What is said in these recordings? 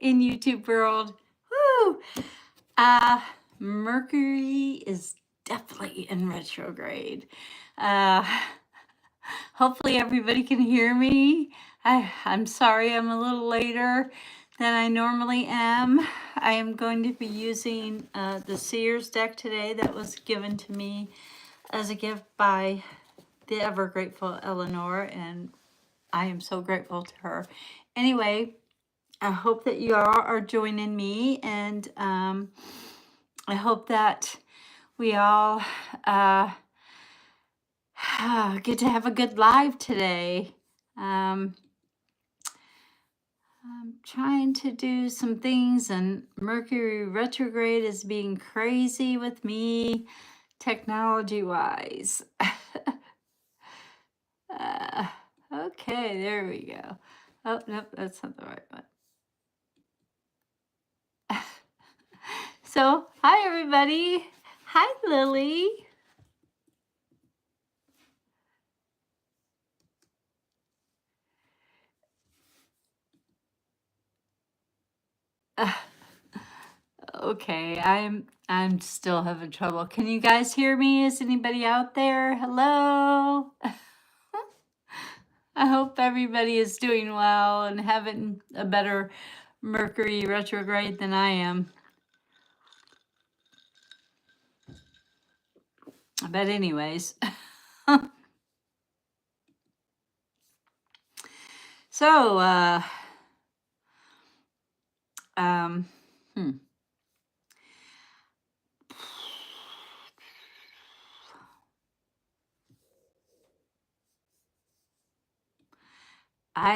in YouTube world. Woo! Mercury is definitely in retrograde. Uh, hopefully everybody can hear me. I'm sorry I'm a little later than I normally am. I am going to be using the Seers deck today that was given to me as a gift by the ever grateful Eleanor, and I am so grateful to her. Anyway, I hope that you all are joining me, and I hope that we all get to have a good live today. Um, I'm trying to do some things, and Mercury retrograde is being crazy with me, technology-wise. Okay, there we go. Oh, nope, that's not the right one. So, hi everybody. Hi, Lily. Okay, I'm still having trouble. Can you guys hear me? Is anybody out there? Hello. I hope everybody is doing well and having a better Mercury retrograde than I am. But anyways. So, I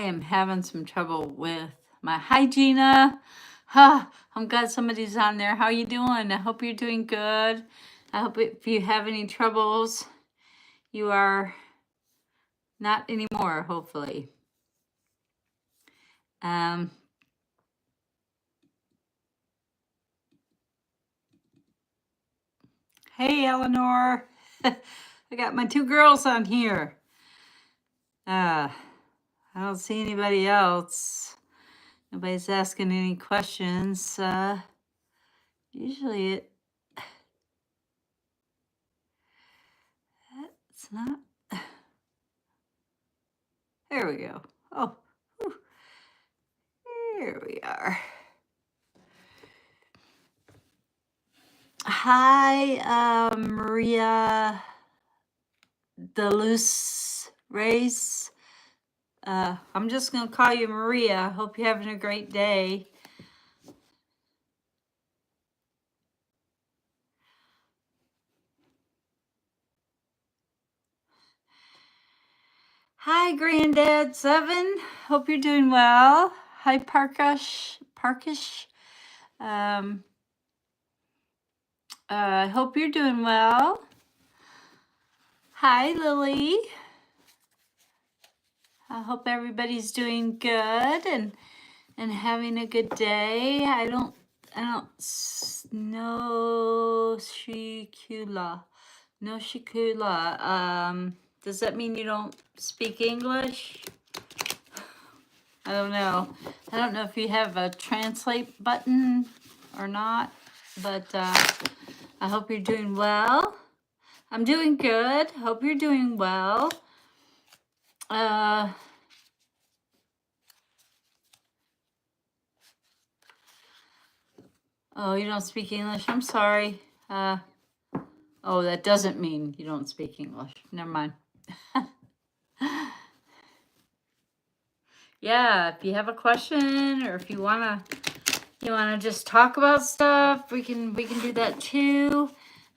am having some trouble with my hygiene. I'm glad somebody's on there. How you doing? I hope you're doing good. I hope if you have any troubles, you are not anymore, hopefully. Hey, Eleanor. I got my two girls on here. I don't see anybody else. Nobody's asking any questions. Usually it's not. There we go. Oh, whew. Here we are. Hi, Maria Deluz Reyes. I'm just going to call you Maria. Hope you're having a great day. Hi, Granddad Seven. Hope you're doing well. Hi, Parkish. I hope you're doing well. Hi, Lily. I hope everybody's doing good and having a good day. I don't know Shikula. No Shikula. Does that mean you don't speak English? I don't know. I don't know if you have a translate button or not, but I hope you're doing well. I'm doing good. Hope you're doing well. Oh, you don't speak English? I'm sorry. Oh, that doesn't mean you don't speak English. Never mind. Yeah, if you have a question or if you wanna just talk about stuff, we can do that too.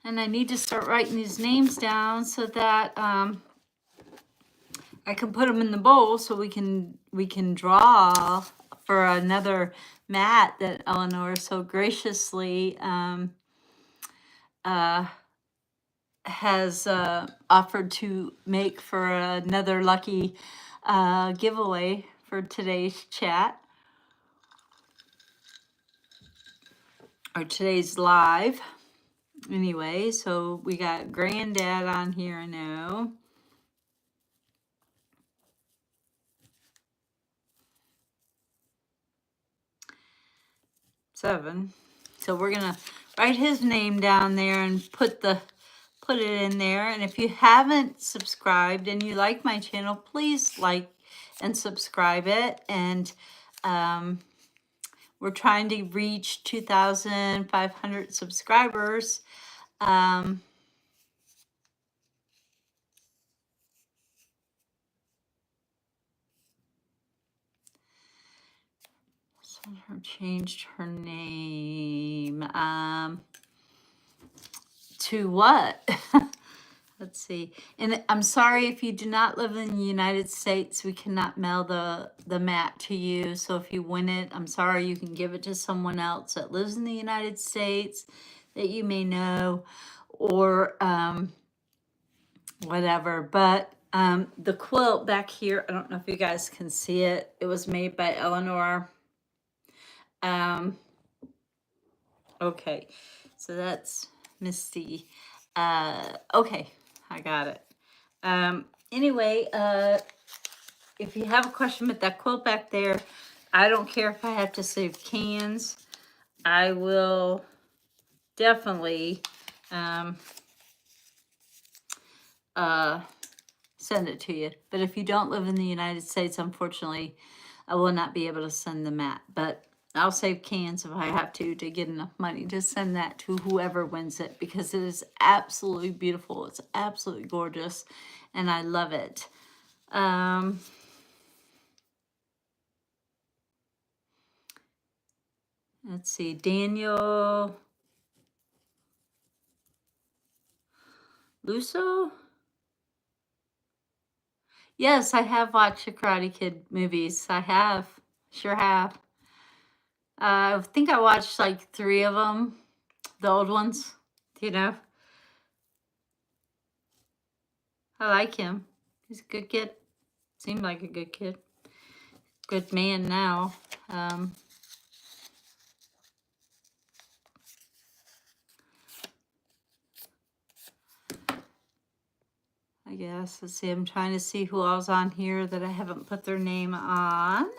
And I need to start writing these names down so that I can put them in the bowl so we can draw for another mat that Eleanor so graciously has offered to make for another lucky giveaway for today's chat or today's live. Anyway, so we got Granddad on here now. 7. So we're gonna write his name down there and put it in there. And if you haven't subscribed and you like my channel, please like and subscribe it. And we're trying to reach 2,500 subscribers. Her changed her name to what? Let's see. And I'm sorry if you do not live in the United States, we cannot mail the mat to you. So if you win it, I'm sorry, you can give it to someone else that lives in the United States that you may know, or whatever. But the quilt back here, I don't know if you guys can see it. It was made by Eleanor. Okay, so that's Misty. Okay, I got it. Anyway, if you have a question with that quilt back there, I don't care if I have to save cans. I will definitely send it to you. But if you don't live in the United States, unfortunately, I will not be able to send the mat. But I'll save cans if I have to get enough money to send that to whoever wins it, because it is absolutely beautiful. It's absolutely gorgeous, and I love it. Let's see, Daniel Lusso? Yes, I have watched the Karate Kid movies. I have. Sure have. I think I watched like 3 of them, the old ones, you know. I like him. He's a good kid. Seemed like a good kid. Good man now. I guess. Let's see. I'm trying to see who else on here that I haven't put their name on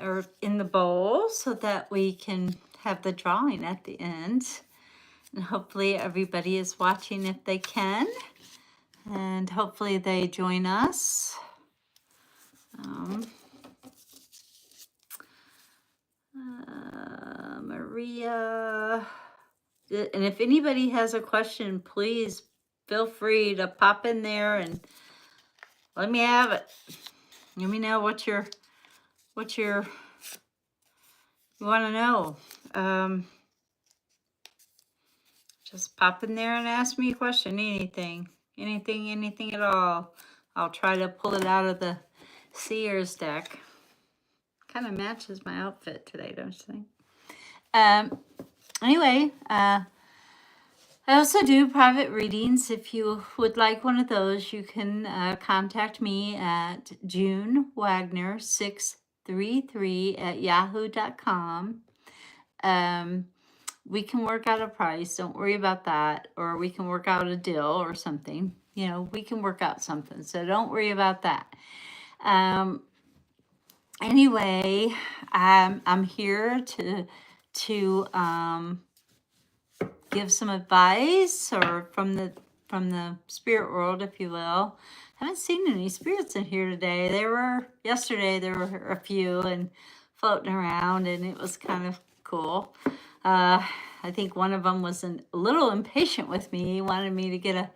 or in the bowl, so that we can have the drawing at the end. And hopefully everybody is watching if they can. And hopefully they join us. Maria. And if anybody has a question, please feel free to pop in there and let me have it. Let me know what you want to know. Just pop in there and ask me a question. Anything at all. I'll try to pull it out of the Sears deck. Kind of matches my outfit today, don't you think? Anyway, I also do private readings. If you would like one of those, you can contact me at junewagner633@yahoo.com. We can work out a price. Don't worry about that. Or we can work out a deal or something. You know, we can work out something. So don't worry about that. Anyway, I'm here to give some advice, or from the spirit world, if you will. I haven't seen any spirits in here today. Yesterday there were a few and floating around, and it was kind of cool. I think one of them was a little impatient with me. He wanted me to get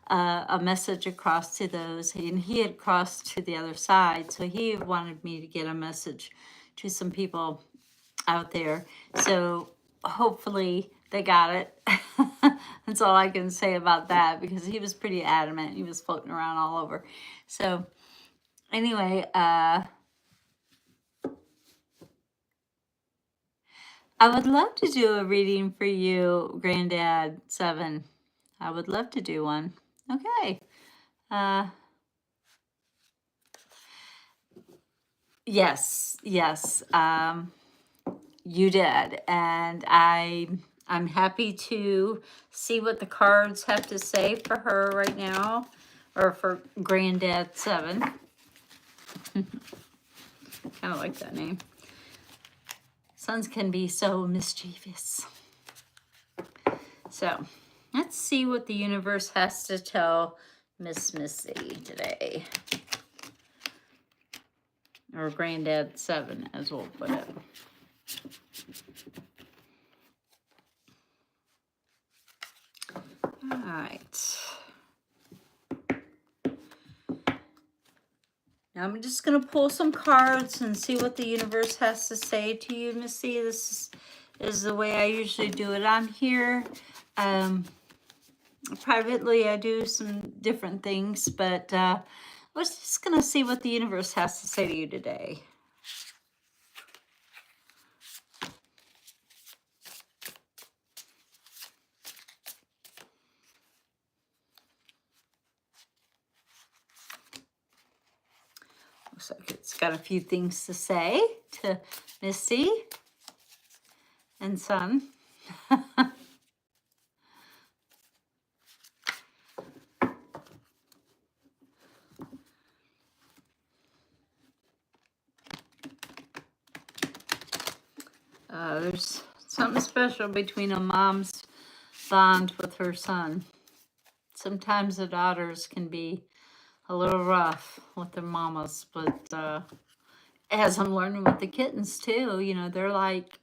a message across to those, and he had crossed to the other side, so he wanted me to get a message to some people out there. So hopefully they got it. That's all I can say about that, because he was pretty adamant. He was floating around all over. So anyway, I would love to do a reading for you, Granddad 7. I would love to do one. Okay. Yes. You did. And I'm happy to see what the cards have to say for her right now, or for Granddad 7. Kind of like that name. Sons can be so mischievous. So let's see what the universe has to tell Miss Missy today. Or Granddad 7, as we'll put it. All right. Now I'm just going to pull some cards and see what the universe has to say to you, Missy. This is the way I usually do it on here. Privately, I do some different things, but we're just going to see what the universe has to say to you today. Looks like it's got a few things to say to Missy and Son. There's something special between a mom's bond with her son. Sometimes the daughters can be a little rough with their mamas, but as I'm learning with the kittens too, you know, they're like,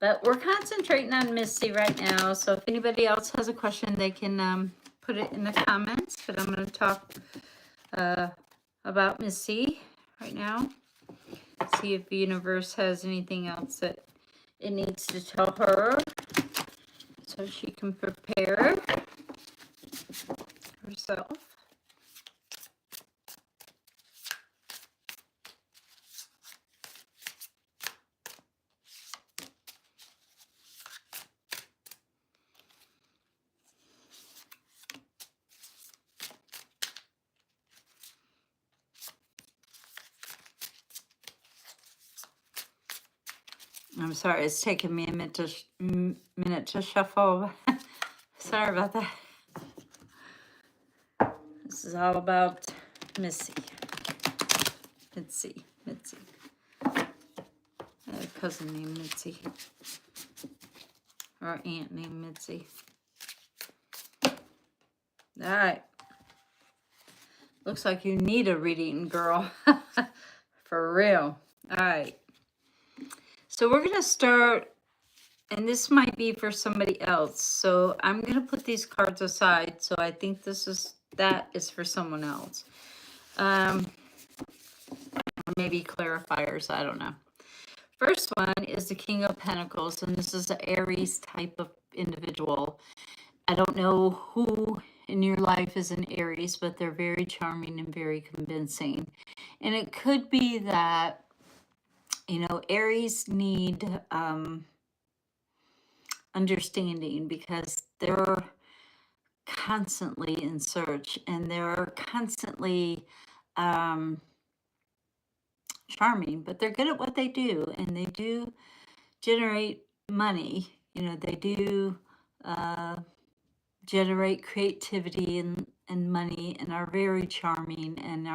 but we're concentrating on Misty right now. So if anybody else has a question, they can put it in the comments, but I'm going to talk about Misty right now. See if the universe has anything else that it needs to tell her so she can prepare herself. I'm sorry, it's taking me a minute to shuffle. Sorry about that. This is all about Missy. Mitzi. I have a cousin named Mitzi. Or aunt named Mitzi. All right. Looks like you need a reading, girl. For real. All right. So we're going to start, and this might be for somebody else. So I'm going to put these cards aside. So I think that is for someone else. Or maybe clarifiers, I don't know. First one is the King of Pentacles, and this is an Aries type of individual. I don't know who in your life is an Aries, but they're very charming and very convincing. And it could be that, you know, Aries need understanding because they're constantly in search and they're constantly charming, but they're good at what they do, and they do generate money. You know, they do generate creativity and money, and are very charming, and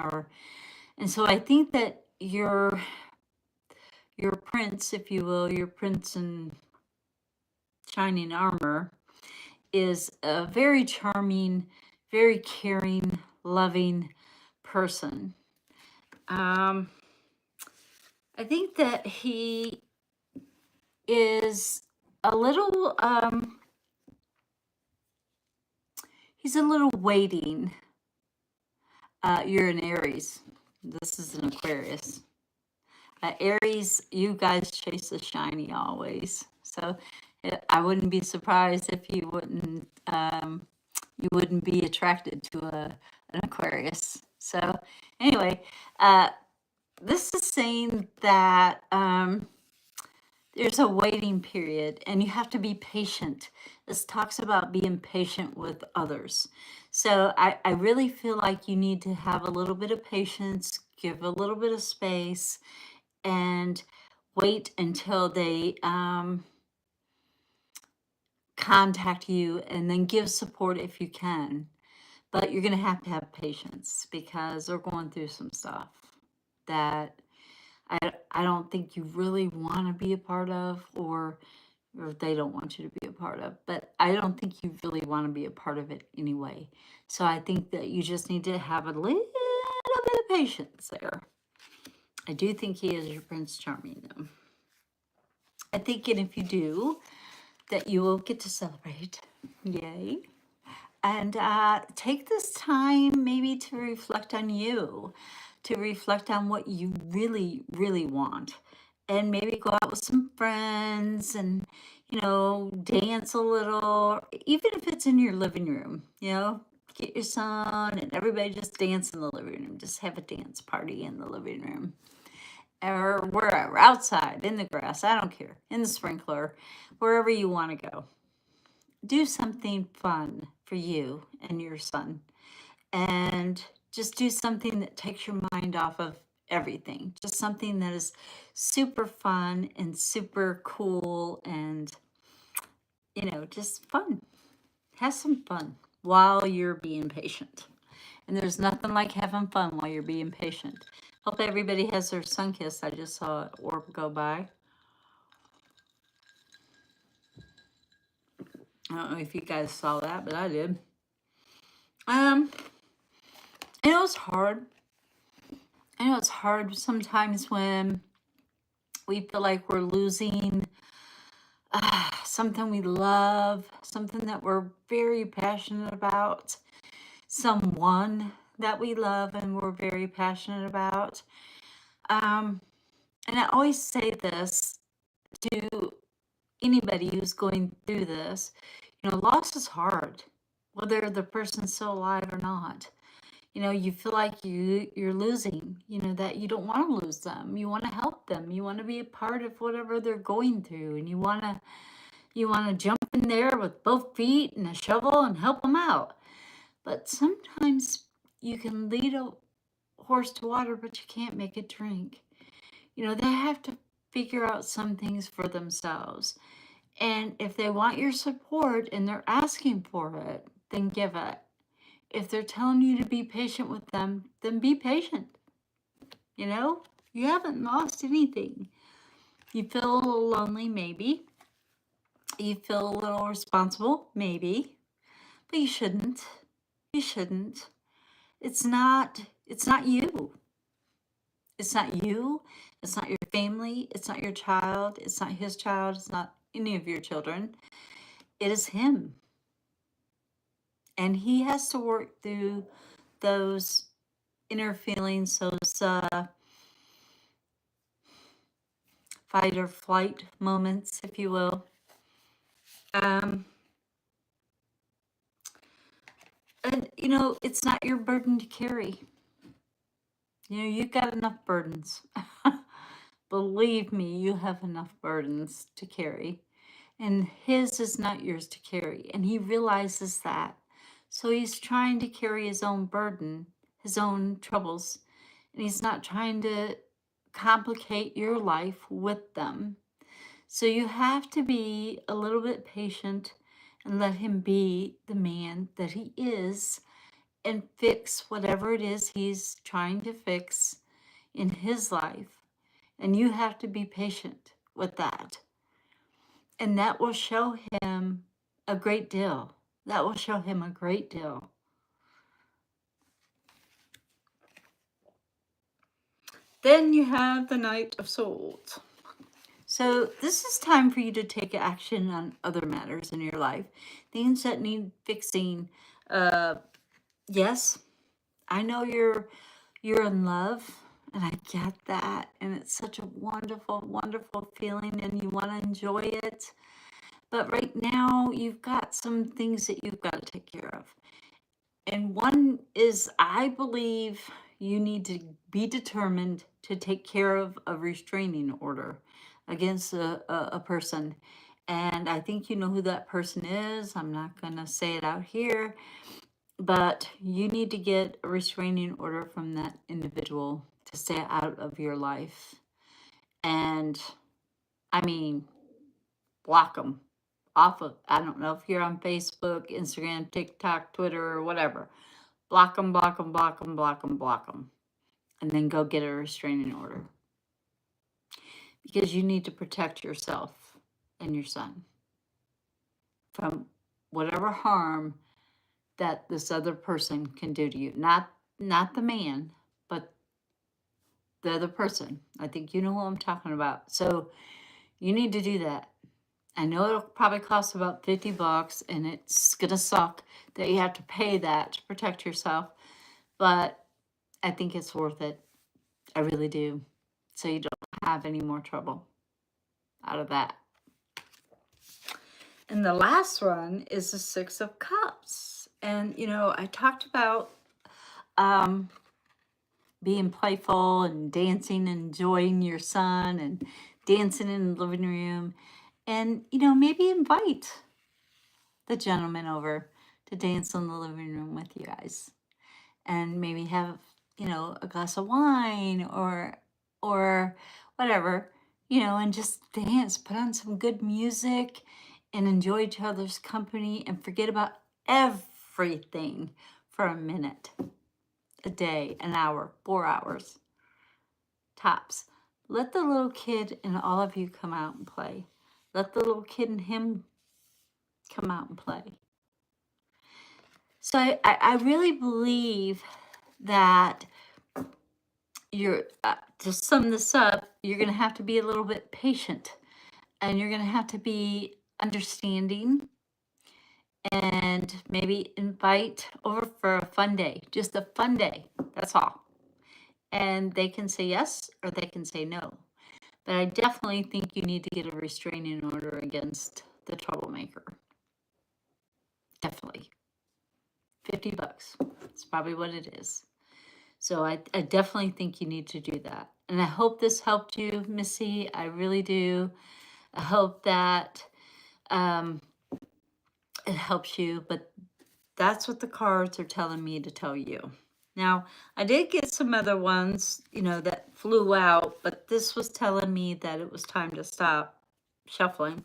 so I think that your prince, if you will, your prince in shining armor, is a very charming, very caring, loving person. I think that he is a little, he's a little waiting. You're an Aries. This is an Aquarius. Aries, you guys chase the shiny always. So I wouldn't be surprised if you wouldn't be attracted to an Aquarius. So anyway, this is saying that there's a waiting period and you have to be patient. This talks about being patient with others. So I really feel like you need to have a little bit of patience, give a little bit of space, and wait until they contact you, and then give support if you can. But you're going to have patience because they're going through some stuff that I don't think you really want to be a part of, or they don't want you to be a part of, but I don't think you really want to be a part of it anyway. So I think that you just need to have a little bit of patience there. I do think he is your Prince Charming, though. I think, and if you do, that you will get to celebrate. Yay. And take this time maybe to reflect on you, to reflect on what you really, really want. And maybe go out with some friends and, dance a little, even if it's in your living room, get your son and everybody just dance in the living room. Just have a dance party in the living room or wherever, outside, in the grass, I don't care, in the sprinkler, wherever you want to go. Do something fun for you and your son, and just do something that takes your mind off of everything. Just something that is super fun and super cool and, just fun. Have some fun while you're being patient. And there's nothing like having fun while you're being patient. Hope everybody has their sun kiss. I just saw an orb go by. I don't know if you guys saw that, but I did. I know it's hard. I know it's hard sometimes when we feel like we're losing something we love, something that we're very passionate about, someone that we love and we're very passionate about. And I always say this to anybody who's going through this, loss is hard, whether the person's still alive or not. You feel like you're losing, that you don't want to lose them. You want to help them. You want to be a part of whatever they're going through, and you want to jump in there with both feet and a shovel and help them out. But sometimes you can lead a horse to water, but you can't make it drink. They have to figure out some things for themselves. And if they want your support and they're asking for it, then give it. If they're telling you to be patient with them, then be patient. You haven't lost anything. You feel a little lonely, maybe. You feel a little responsible, maybe. But you shouldn't. You shouldn't. It's not you. It's not you. It's not your family. It's not your child. It's not his child. It's not any of your children. It is him. And he has to work through those inner feelings, those fight or flight moments, if you will. And it's not your burden to carry. You've got enough burdens. Believe me, you have enough burdens to carry. And his is not yours to carry. And he realizes that. So he's trying to carry his own burden, his own troubles. And he's not trying to complicate your life with them. So you have to be a little bit patient and let him be the man that he is and fix whatever it is he's trying to fix in his life. And you have to be patient with that. And that will show him a great deal. That will show him a great deal. Then you have the Knight of Swords. So this is time for you to take action on other matters in your life, things that need fixing. Yes, I know you're in love, and I get that, and it's such a wonderful, wonderful feeling, and you want to enjoy it. But right now, you've got some things that you've got to take care of. And one is, I believe you need to be determined to take care of a restraining order against a person. And I think you know who that person is. I'm not going to say it out here. But you need to get a restraining order from that individual to stay out of your life. And, I mean, block them off of, I don't know if you're on Facebook, Instagram, TikTok, Twitter, or whatever. Block them, block them, block them, block them, block them. And then go get a restraining order. because you need to protect yourself and your son from whatever harm that this other person can do to you. Not the man, but the other person. I think you know who I'm talking about. So you need to do that. I know it'll probably cost about $50 and it's gonna suck that you have to pay that to protect yourself, but I think it's worth it. I really do. So you don't have any more trouble out of that. And the last one is the Six of Cups. And, I talked about being playful and dancing, enjoying your son and dancing in the living room. And, maybe invite the gentleman over to dance in the living room with you guys. And maybe have, a glass of wine or whatever, and just dance, put on some good music and enjoy each other's company and forget about everything for a minute, a day, an hour, 4 hours, tops. Let the little kid and all of you come out and play. Let the little kid and him come out and play. So I really believe that you're, to sum this up, you're going to have to be a little bit patient and you're going to have to be understanding and maybe invite over for a fun day, just a fun day. That's all. And they can say yes or they can say no. But I definitely think you need to get a restraining order against the troublemaker. Definitely. $50. It's probably what it is. So I definitely think you need to do that. And I hope this helped you, Missy. I really do. I hope that it helps you. But that's what the cards are telling me to tell you. Now, I did get some other ones, that flew out. But this was telling me that it was time to stop shuffling.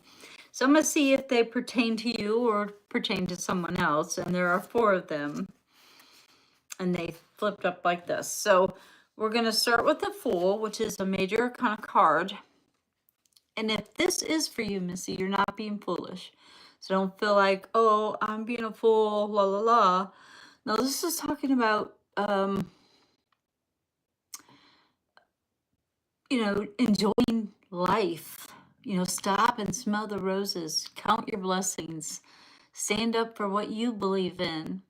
So I'm going to see if they pertain to you or pertain to someone else. And there are 4 of them. And they flipped up like this. So we're going to start with the Fool, which is a major arcana card. And if this is for you, Missy, you're not being foolish. So don't feel like, oh, I'm being a fool, la, la, la. No, this is talking about, enjoying life. Stop and smell the roses. Count your blessings. Stand up for what you believe in.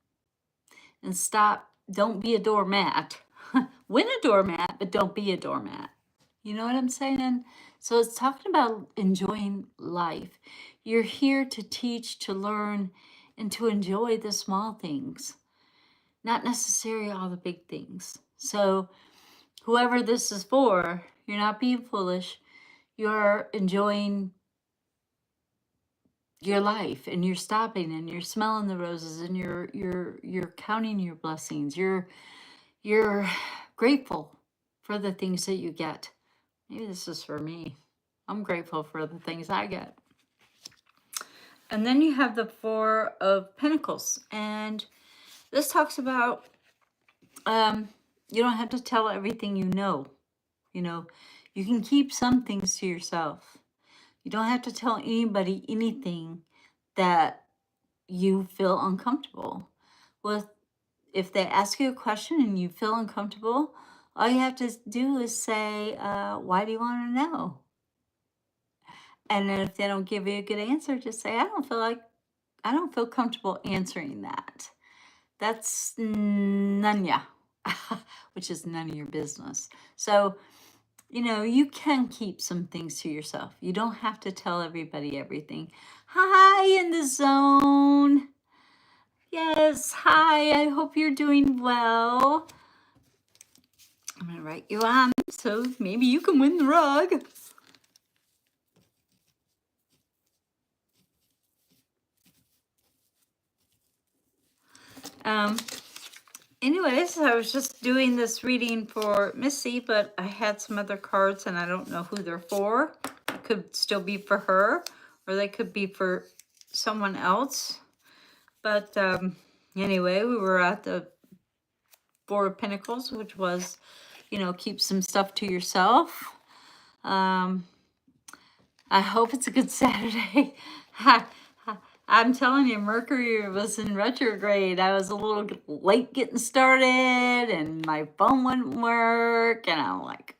And stop. Don't be a doormat. Win a doormat, but don't be a doormat. You know what I'm saying? So it's talking about enjoying life. You're here to teach, to learn, and to enjoy the small things, not necessarily all the big things. So whoever this is for, you're not being foolish. You're enjoying your life, and you're stopping, and you're smelling the roses, and you're counting your blessings. You're grateful for the things that you get. Maybe this is for me. I'm grateful for the things I get. And then you have the 4 of Pentacles. And this talks about you don't have to tell everything you know. You can keep some things to yourself. You don't have to tell anybody anything that you feel uncomfortable with. If they ask you a question and you feel uncomfortable, all you have to do is say, why do you want to know? And then if they don't give you a good answer, just say, I don't feel comfortable answering that. That's none ya, which is none of your business. So, you can keep some things to yourself. You don't have to tell everybody everything. Hi, in the zone. Yes, hi, I hope you're doing well. I'm going to write you on so maybe you can win the rug. Anyways, I was just doing this reading for Missy, but I had some other cards and I don't know who they're for. It could still be for her or they could be for someone else. But anyway, we were at the 4 of Pentacles, which was, keep some stuff to yourself. I hope it's a good Saturday. I'm telling you, Mercury was in retrograde. I was a little late getting started, and my phone wouldn't work, and I'm like,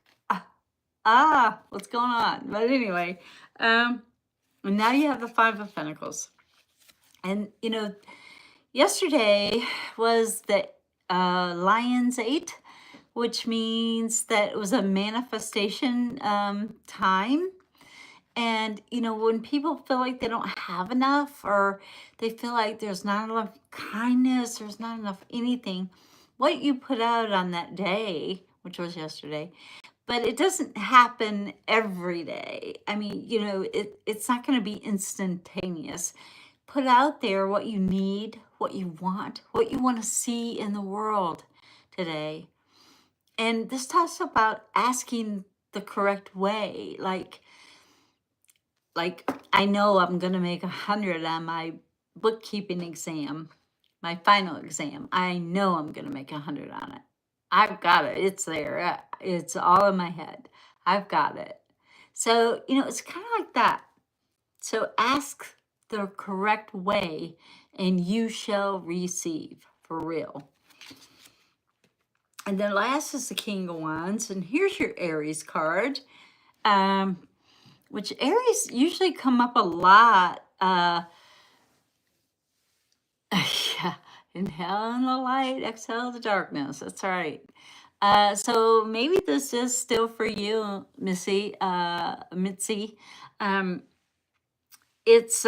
what's going on? But anyway, and now you have the Five of Pentacles. And, yesterday was the Lion's 8, which means that it was a manifestation time. And, when people feel like they don't have enough, or they feel like there's not enough kindness, there's not enough anything, what you put out on that day, which was yesterday, but it doesn't happen every day. I mean, it's not going to be instantaneous. Put out there what you need, what you want to see in the world today. And this talks about asking the correct way. Like I know I'm going to make 100 on my bookkeeping exam, my final exam. I know I'm going to make 100 on it. I've got it. It's there. It's all in my head. I've got it. So, it's kind of like that. So ask the correct way and you shall receive, for real. And then last is the King of Wands. And here's your Aries card, which Aries usually come up a lot. Yeah, inhale the light, exhale the darkness. That's right. So maybe this is still for you, Mitzi. It's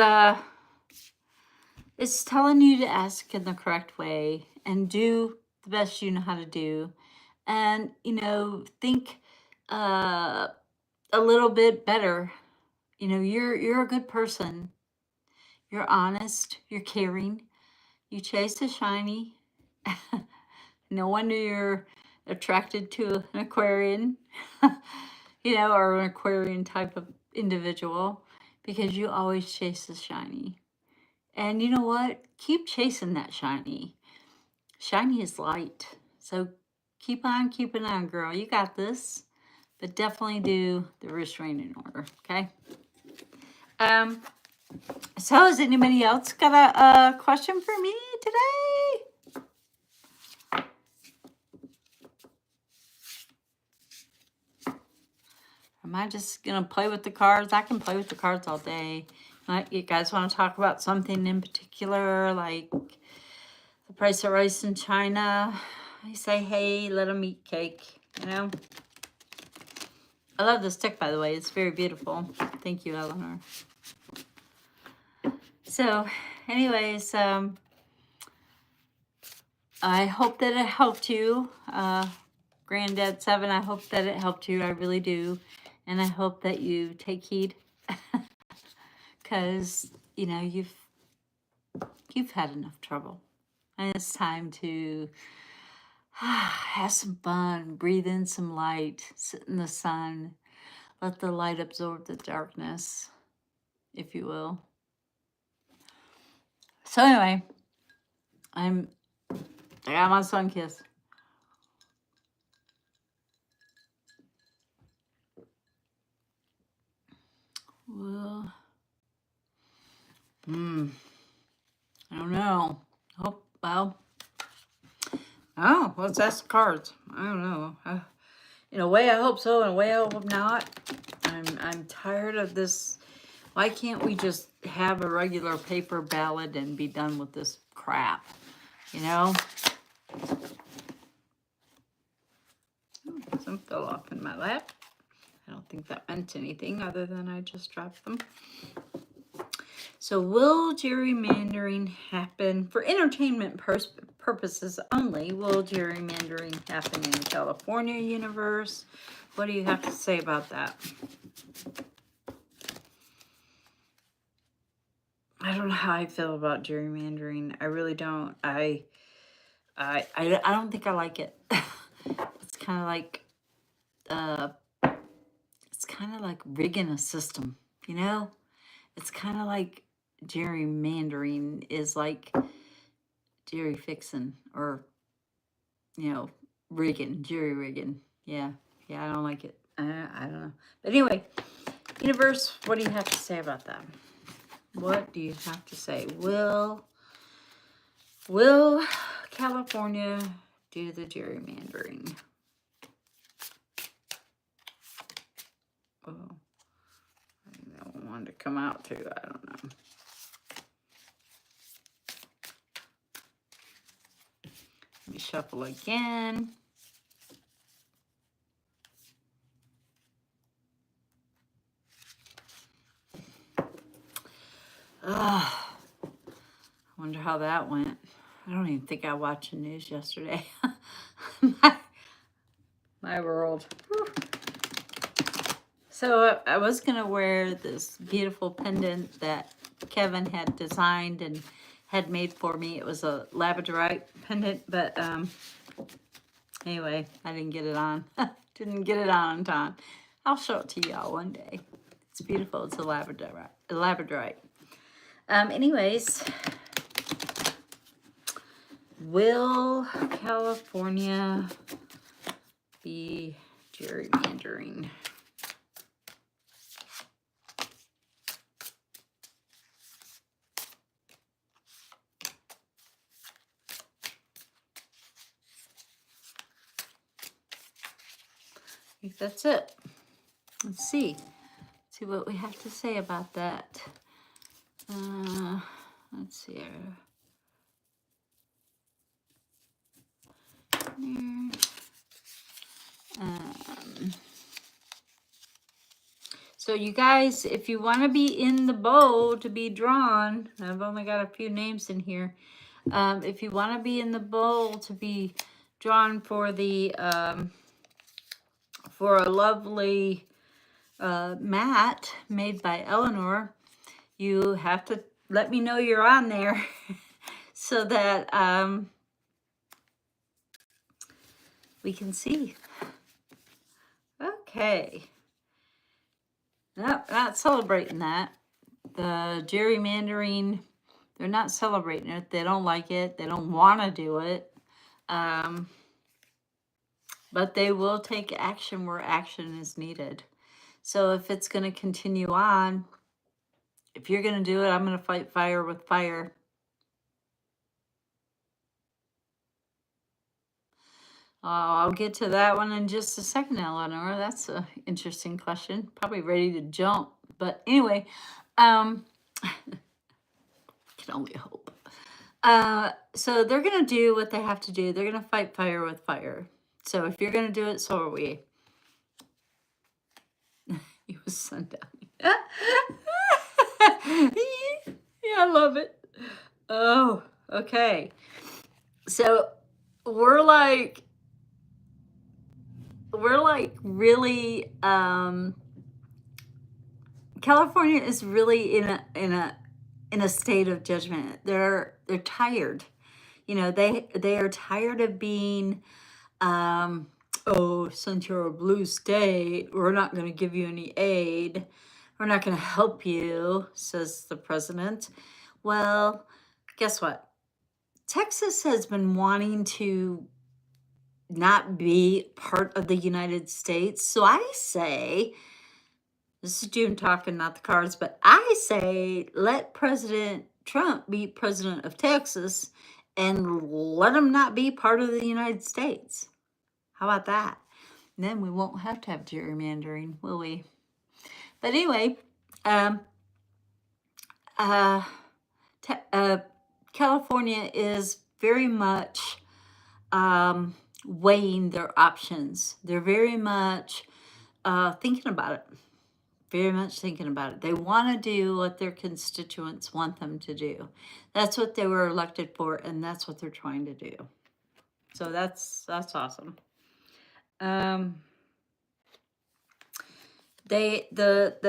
telling you to ask in the correct way and do the best you know how to do, and think a little bit better. You're a good person. You're honest. You're caring. You chase the shiny. No wonder you're attracted to an Aquarian, or an Aquarian type of individual, because you always chase the shiny. And you know what? Keep chasing that shiny. Shiny is light. So keep on keeping on, girl. You got this. But definitely do the restraining order, okay? So has anybody else got a question for me today? Am I just going to play with the cards? I can play with the cards all day. You guys want to talk about something in particular, like the price of rice in China? I say, hey, let them eat cake, I love this stick, by the way. It's very beautiful. Thank you, Eleanor. So, anyways, I hope that it helped you. Granddad 7, I hope that it helped you. I really do. And I hope that you take heed. Because, you've had enough trouble. And it's time to have some fun, breathe in some light, sit in the sun, let the light absorb the darkness, if you will. So anyway, I got my sun kiss. Well, I don't know. Let's ask the cards. I don't know. In a way, I hope so. In a way, I hope not. I'm tired of this. Why can't we just have a regular paper ballot and be done with this crap? Some fell off in my lap. I don't think that meant anything other than I just dropped them. So will gerrymandering happen for entertainment purposes only? Will gerrymandering happen in the California universe? What do you have to say about that? I don't know how I feel about gerrymandering. I really don't. I don't think I like it. It's kind of like rigging a system, It's kind of like gerrymandering is like jerry fixing, or rigging, jerry rigging. Yeah, I don't like it. I don't know. But anyway, Universe, what do you have to say about that? What do you have to say? Will California do the gerrymandering? Oh, I don't want to come out too. I don't know. Let me shuffle again. I wonder how that went. I don't even think I watched the news yesterday. my world. Whew. So I was going to wear this beautiful pendant that Kevin had designed and had made for me. It was a labradorite pendant, but anyway, I didn't get it on. Didn't get it on time. I'll show it to y'all one day. It's beautiful. It's a labradorite. Anyways, will California be gerrymandering? I think that's it. Let's see what we have to say about that. Let's see here. So you guys, if you want to be in the bowl to be drawn, I've only got a few names in here. If you want to be in the bowl to be drawn for the for a lovely mat made by Eleanor, you have to let me know you're on there so that we can see. Okay. Nope, not celebrating that. The gerrymandering, they're not celebrating it. They don't like it. They don't want to do it. But they will take action where action is needed. So if it's going to continue on, if you're going to do it, I'm going to fight fire with fire. I'll get to that one in just a second, Eleanor. That's an interesting question. Probably ready to jump. But anyway, can only hope. So they're going to do what they have to do. They're going to fight fire with fire. So if you're going to do it, so are we. It was sundown. Yeah, I love it. Oh, okay. So we're like really California is really in a state of judgment. They're tired. You know, they are tired of being oh, since you're a blue state, we're not going to give you any aid. We're not going to help you, says the president. Well, guess what? Texas has been wanting to not be part of the United States. So I say, this is June talking, not the cards, but I say let President Trump be president of Texas and let him not be part of the United States. How about that? And then we won't have to have gerrymandering, will we? But anyway, California is very much weighing their options. They're very much thinking about it. Very much thinking about it. They want to do what their constituents want them to do. That's what they were elected for, and that's what they're trying to do. So that's awesome. The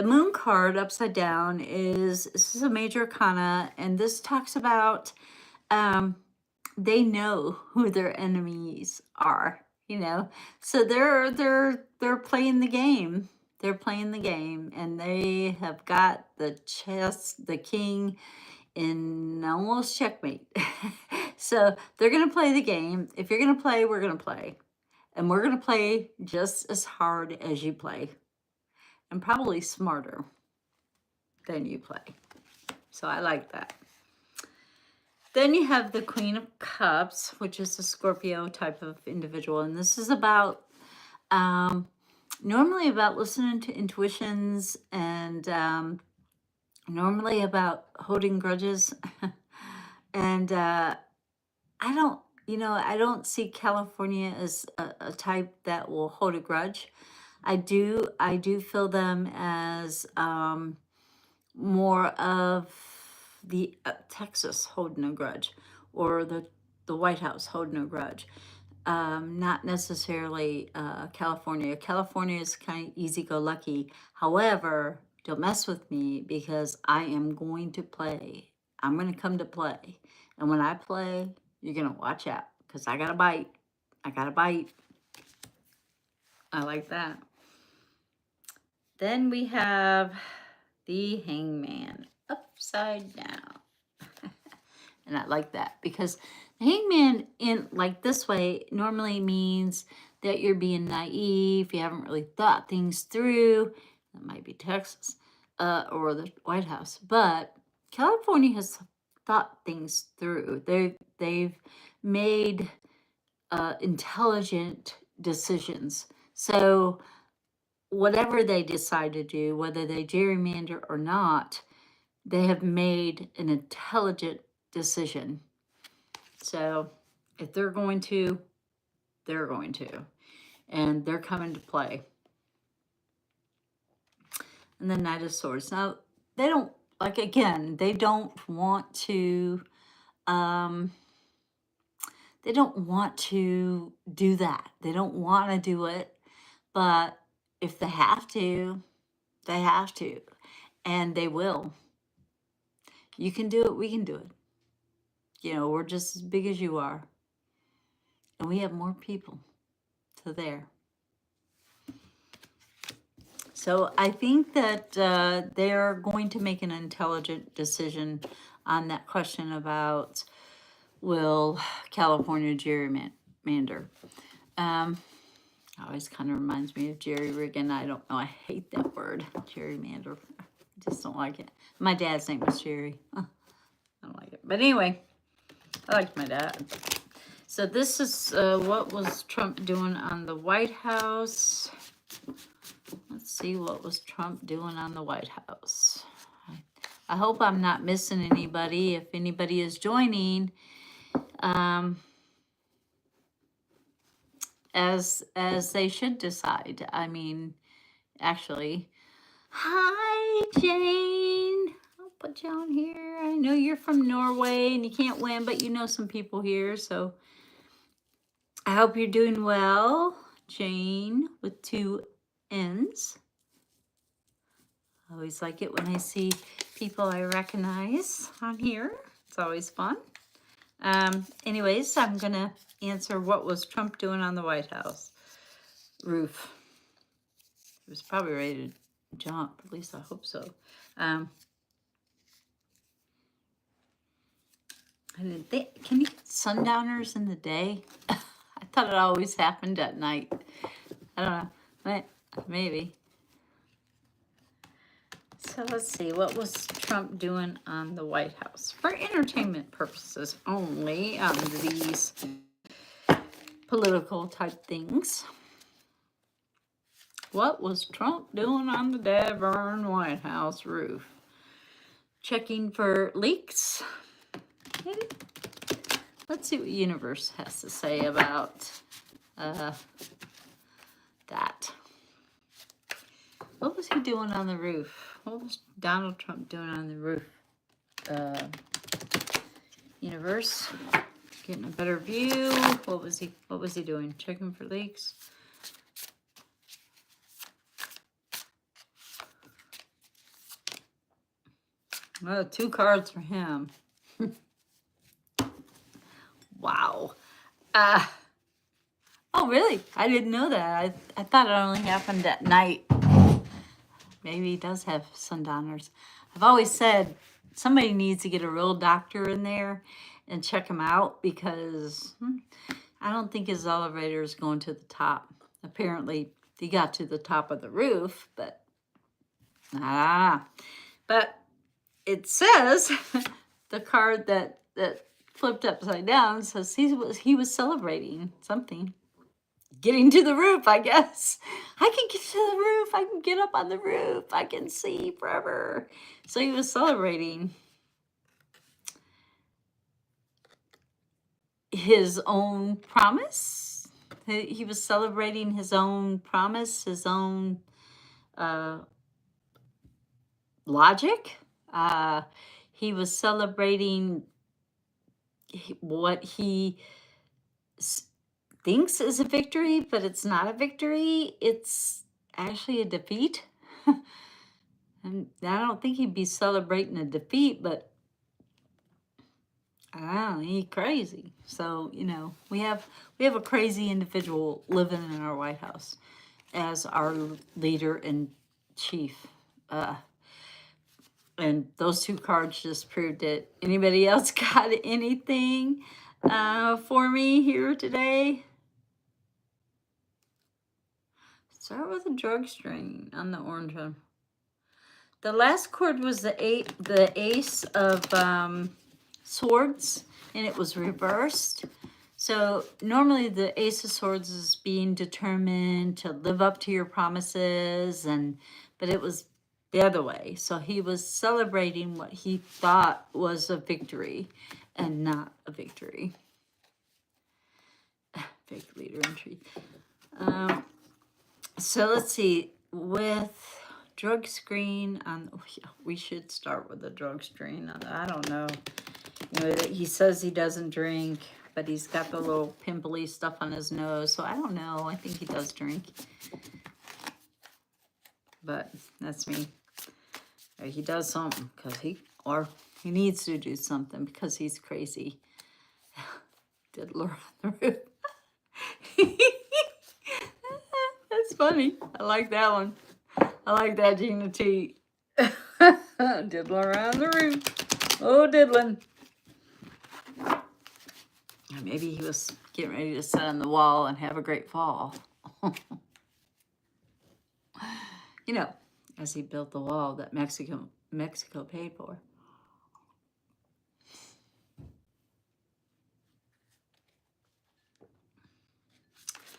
moon card upside down this is a major arcana, and this talks about they know who their enemies are, you know. So they're playing the game. They're playing the game, and they have got the king in almost checkmate. So they're gonna play the game. If you're gonna play, we're gonna play. And we're going to play just as hard as you play. and probably smarter than you play. So I like that. Then you have the Queen of Cups, which is a Scorpio type of individual. And this is about, normally about listening to intuitions and normally about holding grudges. And I don't, I don't see California as a type that will hold a grudge. I do feel them as more of the Texas holding a grudge, or the White House holding a grudge. Not necessarily California. California is kind of easy-go-lucky. However, don't mess with me because I am going to play. I'm going to come to play. And when I play, you're going to watch out because I got to bite. I got to bite. I like that. Then we have the Hangman upside down. And I like that because the Hangman in like this way normally means that you're being naive. You haven't really thought things through. That might be Texas or the White House. But California has thought things through. They've made intelligent decisions. So whatever they decide to do, whether they gerrymander or not, they have made an intelligent decision. So if they're going to, they're going to. And they're coming to play. And the Knight of Swords. Now, they don't, like, again, they don't want to, they don't want to do that. They don't want to do it. But if they have to, they have to. And they will. You can do it. We can do it. We're just as big as you are. And we have more people to there. So I think that they're going to make an intelligent decision on that question about will California gerrymander. Always kind of reminds me of jerry-rigging. I don't know. I hate that word, gerrymander. I just don't like it. My dad's name was Jerry. I don't like it. But anyway, I liked my dad. So this is what was Trump doing on the White House. Let's see what was Trump doing on the White House. I hope I'm not missing anybody. If anybody is joining, as they should decide. I mean, actually, hi Jane. I'll put you on here. I know you're from Norway and you can't win, but you know some people here, so I hope you're doing well, Jane with 2 N's. I always like it when I see people I recognize on here. It's always fun. Anyways, I'm going to answer what was Trump doing on the White House roof. He was probably ready to jump. At least I hope so. I didn't think, can you get sundowners in the day? I thought it always happened at night. I don't know. Maybe. So let's see, what was Trump doing on the White House? For entertainment purposes only, on these political type things. What was Trump doing on the Davern White House roof? Checking for leaks? Maybe? Let's see what Universe has to say about that. What was he doing on the roof? What was Donald Trump doing on the roof? Universe, getting a better view. What was he doing? Checking for leaks. Well, 2 cards for him. Wow. Oh, really? I didn't know that. I thought it only happened at night. Maybe he does have sundowners. I've always said somebody needs to get a real doctor in there and check him out because I don't think his elevator is going to the top. Apparently, he got to the top of the roof, but But it says the card that flipped upside down says he was celebrating something. Getting to the roof, I guess. I can get to the roof. I can get up on the roof. I can see forever. So he was celebrating his own promise. He was celebrating his own promise, his own logic. He was celebrating what he thinks is a victory, but it's not a victory. It's actually a defeat. And I don't think he'd be celebrating a defeat, but I don't know, he's crazy. So, you know, we have a crazy individual living in our White House as our leader and chief. And those two cards just proved it. Anybody else got anything for me here today? Start with a drug string on the orange one. The last cord was the ace of swords, and it was reversed. So normally the ace of swords is being determined to live up to your promises, but it was the other way. So he was celebrating what he thought was a victory and not a victory. Fake leader entry. So let's see, with drug screen on, oh yeah, we should start with the drug screen. I don't know. You know, he says he doesn't drink, but he's got the little pimply stuff on his nose. So I don't know. I think he does drink. But that's me. He does something because he needs to do something because he's crazy. Diddler on the roof. That's funny. I like that one. I like that, Gina T. Diddler around the room. Oh, diddling. Maybe he was getting ready to sit on the wall and have a great fall. You know, as he built the wall that Mexico paid for.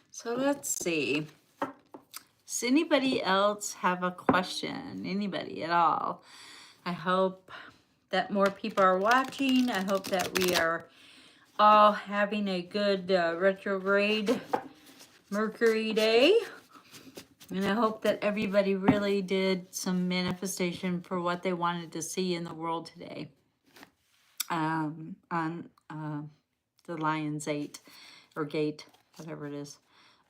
So let's see. Does anybody else have a question? Anybody at all? I hope that more people are watching. I hope that we are all having a good retrograde Mercury day. And I hope that everybody really did some manifestation for what they wanted to see in the world today. On the Lion's 8 or Gate, whatever it is.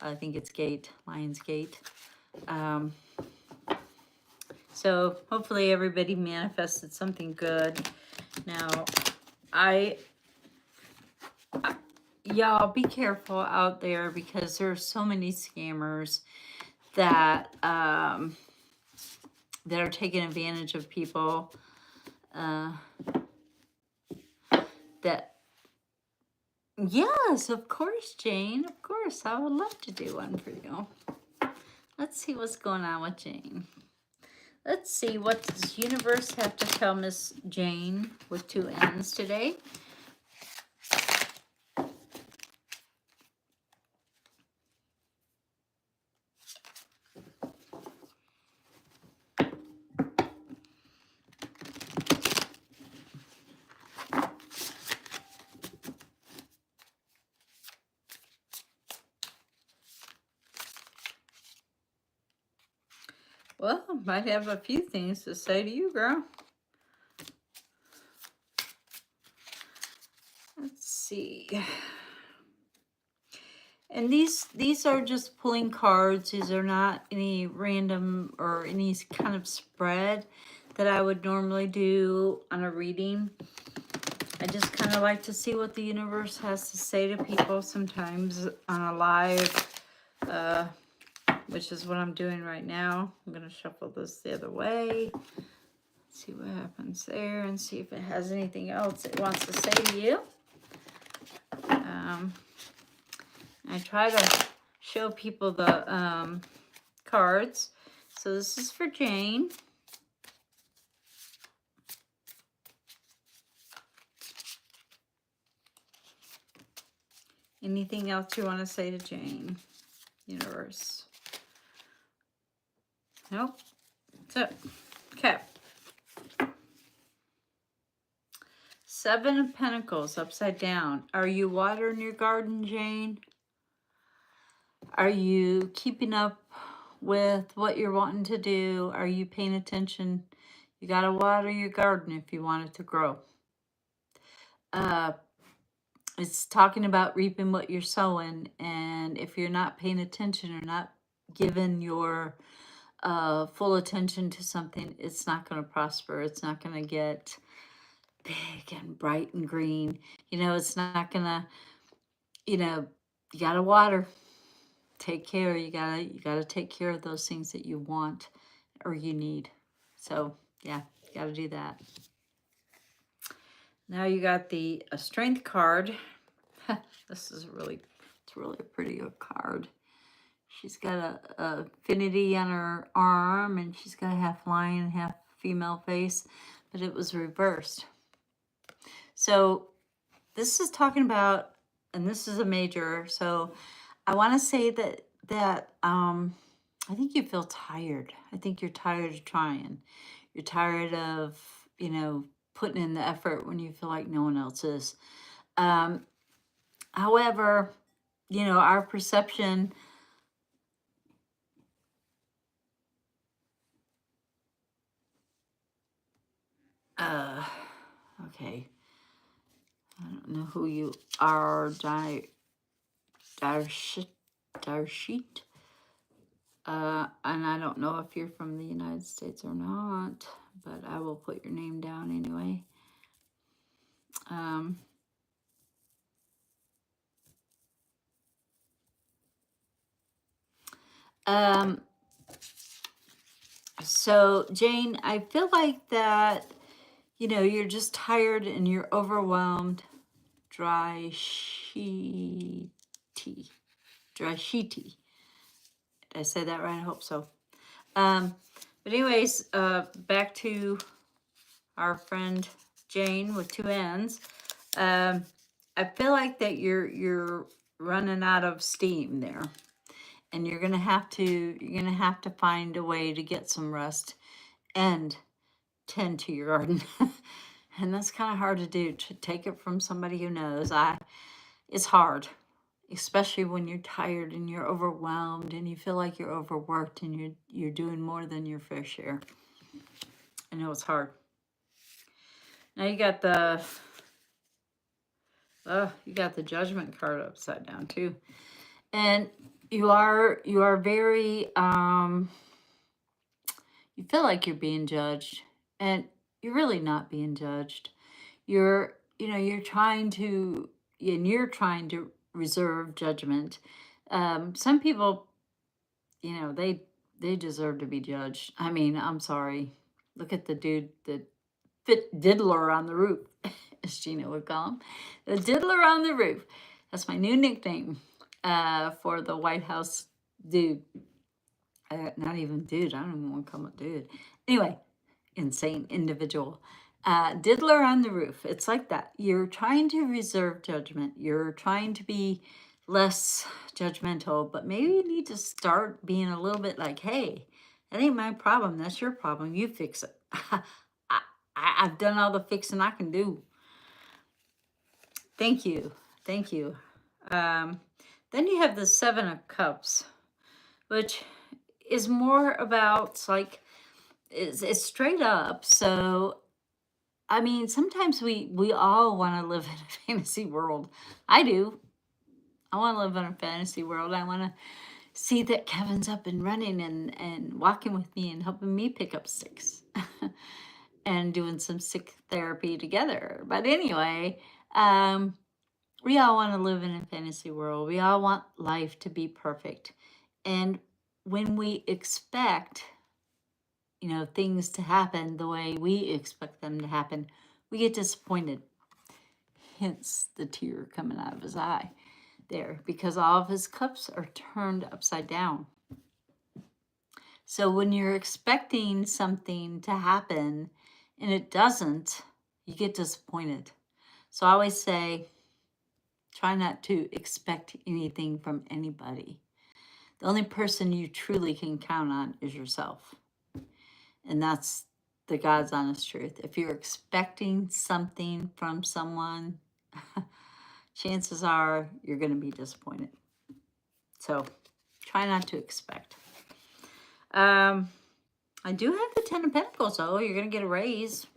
I think it's Gate, Lion's Gate. So hopefully everybody manifested something good. Now, y'all be careful out there because there are so many scammers that that are taking advantage of people. Yes, of course, Jane. Of course, I would love to do one for you. Let's see what's going on with Jane. Let's see, what does universe have to tell Miss Jane with 2 N's today? Well, might have a few things to say to you, girl. Let's see. And these are just pulling cards. These are not any random or any kind of spread that I would normally do on a reading. I just kind of like to see what the universe has to say to people sometimes on a live, which is what I'm doing right now. I'm going to shuffle this the other way. See what happens there and see if it has anything else it wants to say to you. I try to show people the cards. So this is for Jane. Anything else you want to say to Jane, universe? Nope. That's it. Okay. 7 of Pentacles upside down. Are you watering your garden, Jane? Are you keeping up with what you're wanting to do? Are you paying attention? You got to water your garden if you want it to grow. It's talking about reaping what you're sowing. And if you're not paying attention or not giving your full attention to something, it's not going to prosper. It's not going to get big and bright and green. You know, it's not going to, you know, you got to water. Take care. You gotta take care of those things that you want or you need. So yeah, you gotta do that. Now you got the strength card. This is it's really a pretty card. She's got a affinity on her arm, and she's got a half lion, half female face, but it was reversed. So this is talking about, and this is a major. So I want to say that I think you feel tired. I think you're tired of trying. You're tired of, you know, putting in the effort when you feel like no one else is. However, you know, our perception, okay, I don't know who you are, Darshit, and I don't know if you're from the United States or not, but I will put your name down anyway. So Jane, I feel like that, you know, you're just tired and you're overwhelmed. Dry sheety. Did I say that right? I hope so. But anyways, back to our friend Jane with 2 N's. I feel like that you're running out of steam there, and you're gonna have to find a way to get some rest and tend to your garden. And that's kind of hard to do, to take it from somebody who knows. It's hard, especially when you're tired and you're overwhelmed and you feel like you're overworked and you're doing more than your fair share. I know it's hard. Now you got the Judgment card upside down too. And you are very you feel like you're being judged, and you're really not being judged. You're trying to reserve judgment. Some people, you know, they deserve to be judged. I mean, I'm sorry. Look at the dude that fit diddler on the roof, as Gina would call him. The diddler on the roof. That's my new nickname for the White House dude. Not even dude. I don't even want to call him a dude. Anyway, insane individual. Diddler on the roof. It's like that. You're trying to reserve judgment. You're trying to be less judgmental, but maybe you need to start being a little bit like, hey, that ain't my problem. That's your problem. You fix it. I've done all the fixing I can do. Thank you. Thank you. Then you have the 7 of Cups, which is more about like, it's straight up. So, I mean, sometimes we all want to live in a fantasy world. I do. I want to live in a fantasy world. I want to see that Kevin's up and running and walking with me and helping me pick up sticks and doing some stick therapy together. But anyway, we all want to live in a fantasy world. We all want life to be perfect. And when we expect, you know, things to happen the way we expect them to happen, we get disappointed. Hence the tear coming out of his eye there, because all of his cups are turned upside down. So when you're expecting something to happen and it doesn't, you get disappointed. So I always say, Try not to expect anything from anybody. The only person you truly can count on is yourself. And that's the God's honest truth. If you're expecting something from someone, chances are you're going to be disappointed. So try not to expect. I do have the 10 of Pentacles, though. You're going to get a raise.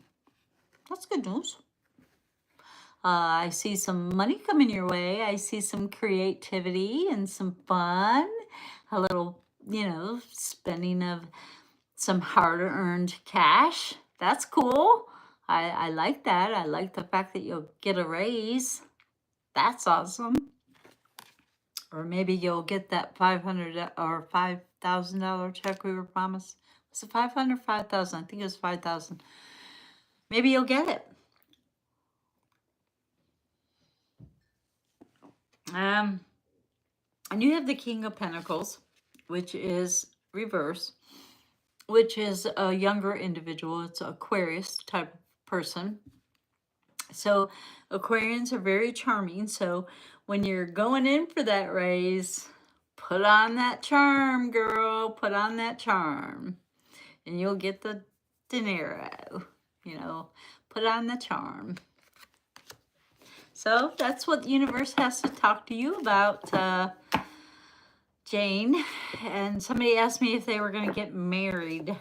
That's good news. I see some money coming your way. I see some creativity and some fun. A little, spending of some hard-earned cash. That's cool. I like that. I like the fact that you'll get a raise. That's awesome. Or maybe you'll get that $500 or $5,000 check we were promised. Was it 500 or 5,000? I think it was 5,000. Maybe you'll get it. And you have the King of Pentacles, which is reverse, which is a younger individual. It's an Aquarius type of person. So Aquarians are very charming. So when you're going in for that raise, put on that charm, girl. Put on that charm. And you'll get the dinero. Put on the charm. So that's what the universe has to talk to you about, Jane. And somebody asked me if they were going to get married.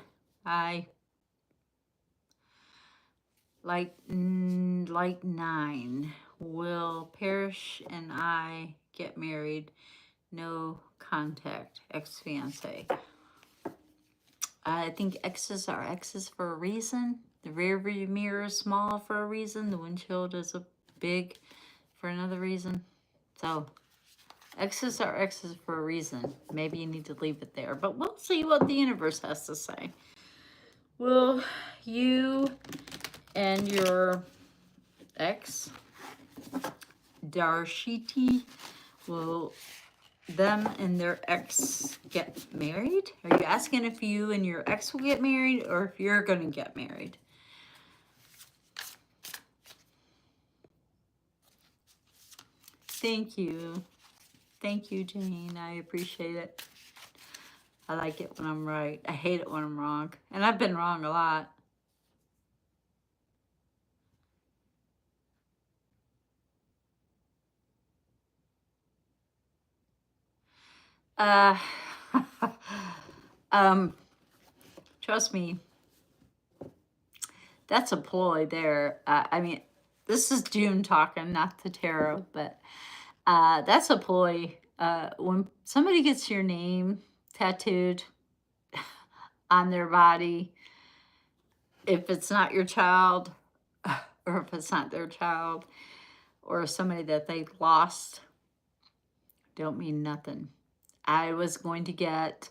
Like 9. Will Parrish and I get married? No contact. Ex-fiance. I think exes are exes for a reason. The rear view mirror is small for a reason. The windshield is big for another reason. So exes are exes for a reason. Maybe you need to leave it there. But we'll see what the universe has to say. Will you and your ex, Darshiti, will them and their ex get married? Are you asking if you and your ex will get married or if you're going to get married? Thank you. Thank you, Jane. I appreciate it. I like it when I'm right. I hate it when I'm wrong. And I've been wrong a lot. Trust me, that's a ploy there. I mean, this is June talking, not the tarot, but that's a ploy. When somebody gets your name tattooed on their body, if it's not your child, or if it's not their child, or somebody that they lost, don't mean nothing. I was going to get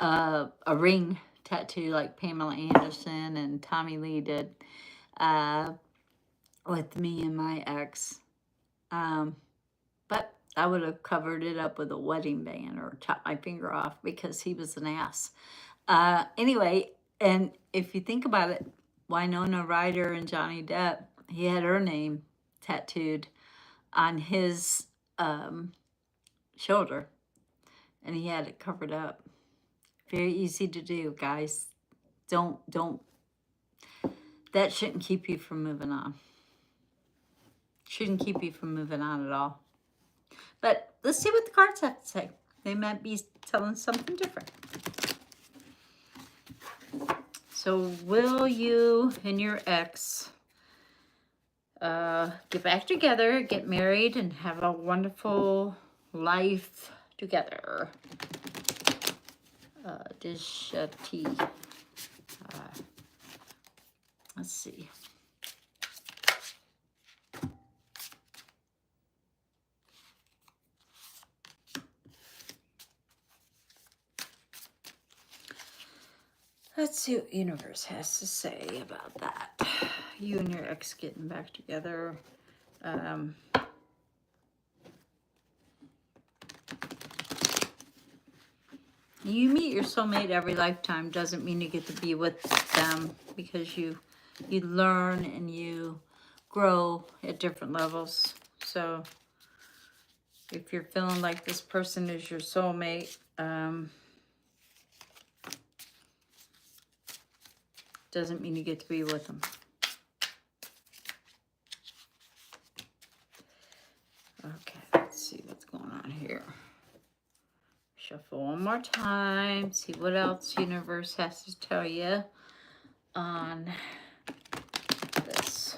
a ring tattoo like Pamela Anderson and Tommy Lee did with me and my ex. But I would have covered it up with a wedding band or chopped my finger off because he was an ass. Anyway, and if you think about it, Winona Ryder and Johnny Depp, he had her name tattooed on his shoulder. And he had it covered up. Very easy to do, guys. Don't. That shouldn't keep you from moving on. Shouldn't keep you from moving on at all. But let's see what the cards have to say. They might be telling something different. So will you and your ex get back together, get married, and have a wonderful life together? Dish tea. Let's see. Let's see what the universe has to say about that. You and your ex getting back together. You meet your soulmate every lifetime doesn't mean you get to be with them, because you learn and you grow at different levels. So If you're feeling like this person is your soulmate, doesn't mean you get to be with them. Okay, let's see what's going on here. Shuffle one more time. See what else universe has to tell you on this.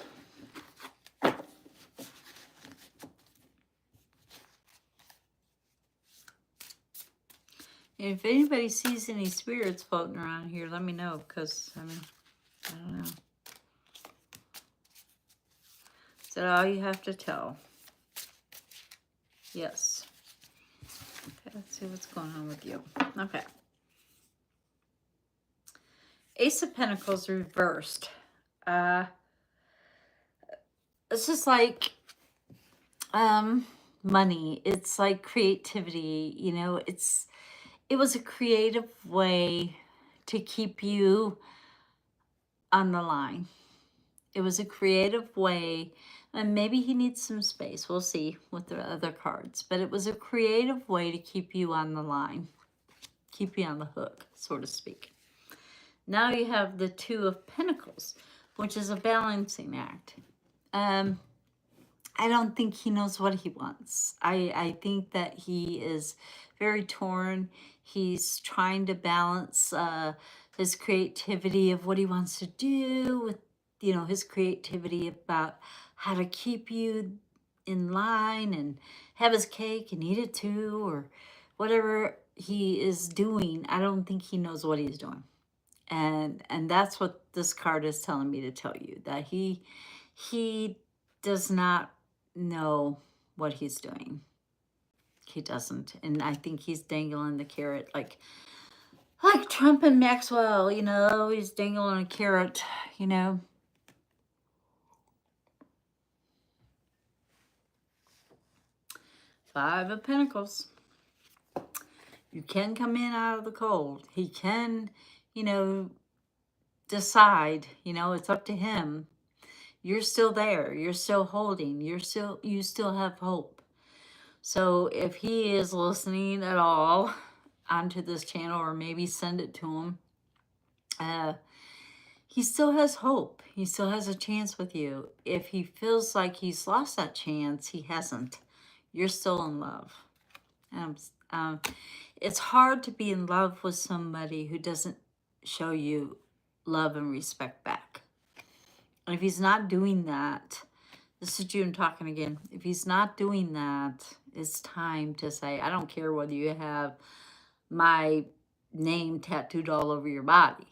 And if anybody sees any spirits floating around here, let me know, because, I mean, I don't know. Is that all you have to tell? Yes. Okay, let's see what's going on with you. Okay. Ace of Pentacles reversed. This is like money. It's like creativity. You know, it was a creative way to keep you on the line. It was a creative way, and maybe he needs some space. We'll see with the other cards. But it was a creative way to keep you on the line, keep you on the hook, so to speak. Now you have the Two of Pentacles, which is a balancing act. I don't think he knows what he wants. I think that he is very torn. He's trying to balance his creativity of what he wants to do with, you know, his creativity about how to keep you in line and have his cake and eat it too, or whatever he is doing. I don't think he knows what he's doing. And that's what this card is telling me to tell you, that he does not know what he's doing. He doesn't. And I think he's dangling the carrot like Trump and Maxwell, you know, he's dangling a carrot, you know. Five of Pentacles. You can come in out of the cold. He can, you know, decide, you know, it's up to him. You're still there. You're still holding. You still have hope. So if he is listening at all onto this channel, or maybe send it to him, he still has hope. He still has a chance with you. If he feels like he's lost that chance, he hasn't. You're still in love. It's hard to be in love with somebody who doesn't show you love and respect back. And if he's not doing that, this is June talking again. If he's not doing that, it's time to say, I don't care whether you have my name tattooed all over your body.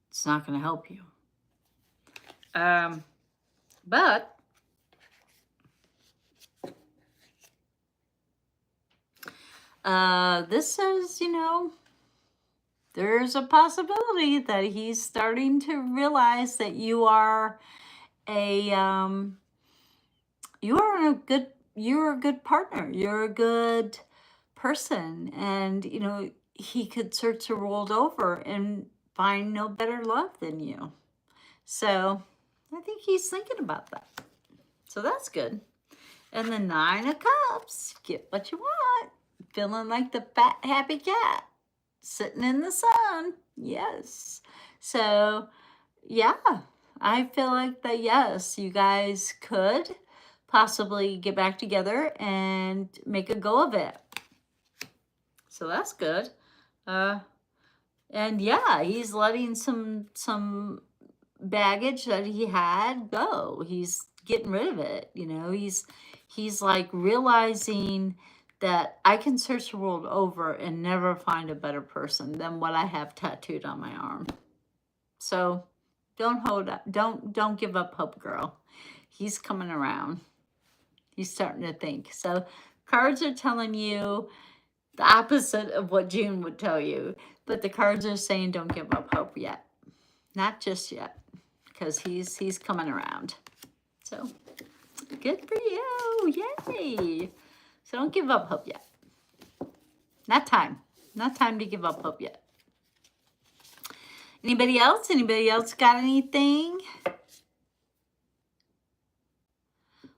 It's not going to help you. But this says, you know, there's a possibility that he's starting to realize that you are you're a good partner. You're a good person. And, you know, he could search the world over and find no better love than you. So I think he's thinking about that. So that's good. And the Nine of Cups, get what you want. Feeling like the fat, happy cat sitting in the sun. Yes. So, yeah, I feel like that, yes, you guys could possibly get back together and make a go of it. So that's good. And yeah, he's letting some baggage that he had go. He's getting rid of it. You know, he's like realizing that I can search the world over and never find a better person than what I have tattooed on my arm. So don't hold up. Don't give up hope, girl. He's coming around. He's starting to think. So cards are telling you the opposite of what June would tell you. But the cards are saying don't give up hope yet. Not just yet. Because he's coming around. So good for you. Yay. So don't give up hope yet. Not time. Not time to give up hope yet. Anybody else? Anybody else got anything?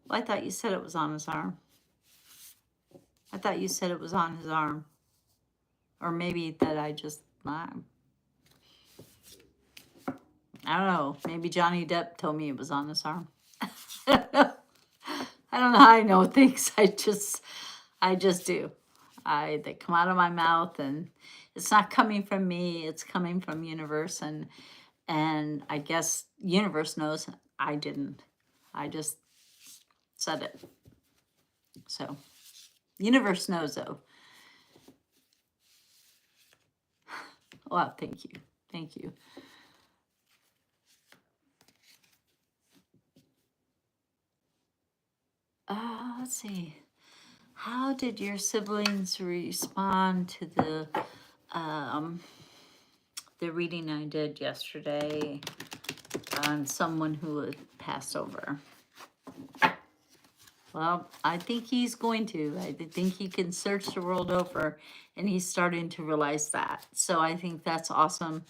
Well, I thought you said it was on his arm. I thought you said it was on his arm. Or maybe that I don't know. Maybe Johnny Depp told me it was on his arm. I don't know how I know things. I just do. They come out of my mouth, and it's not coming from me. It's coming from universe, and I guess universe knows. I didn't. I just said it. So universe knows though. Well, thank you. Thank you. Let's see. How did your siblings respond to the reading I did yesterday on someone who had passed over? Well, I think he's going to. I think he can search the world over, and he's starting to realize that. So I think that's awesome.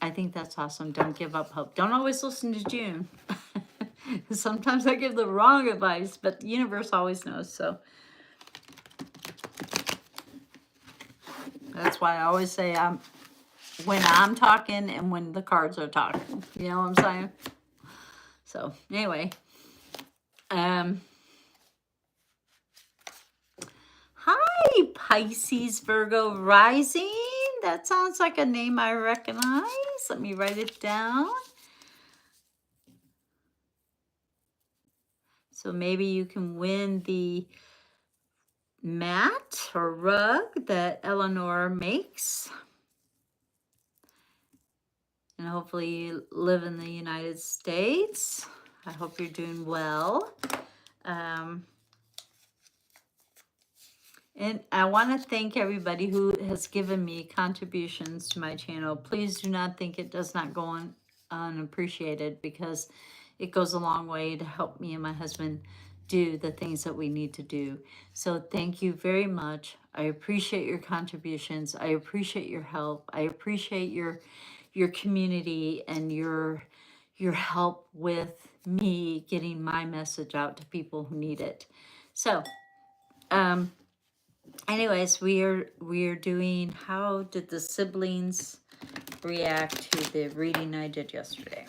I think that's awesome. Don't give up hope. Don't always listen to June. Sometimes I give the wrong advice, but the universe always knows. So that's why I always say when I'm talking and when the cards are talking. You know what I'm saying? So anyway, hi Pisces Virgo rising. That sounds like a name I recognize. Let me write it down. So maybe you can win the mat or rug that Eleanor makes. And hopefully you live in the United States. I hope you're doing well. And I want to thank everybody who has given me contributions to my channel. Please do not think it does not go unappreciated, because it goes a long way to help me and my husband do the things that we need to do. So thank you very much. I appreciate your contributions. I appreciate your help. I appreciate your community and your help with me getting my message out to people who need it. So, anyways, we are doing how did the siblings react to the reading I did yesterday.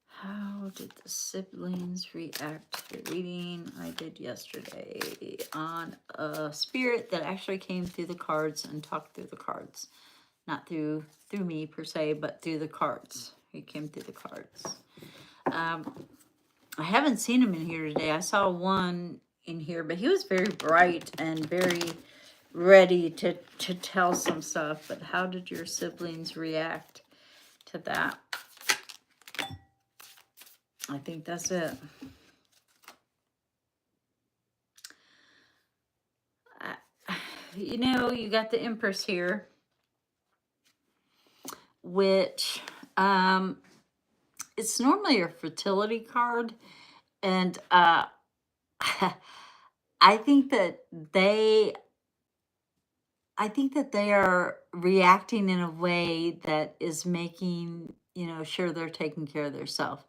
How did the siblings react to the reading I did yesterday on a spirit that actually came through the cards and talked through the cards? Not through me per se, but through the cards. He came through the cards. I haven't seen him in here today. I saw one in here, but he was very bright and very ready to tell some stuff. But how did your siblings react to that? I think that's it. You know, you got the Empress here, which it's normally a fertility card. And I think that they are reacting in a way that is making, sure they're taking care of themselves.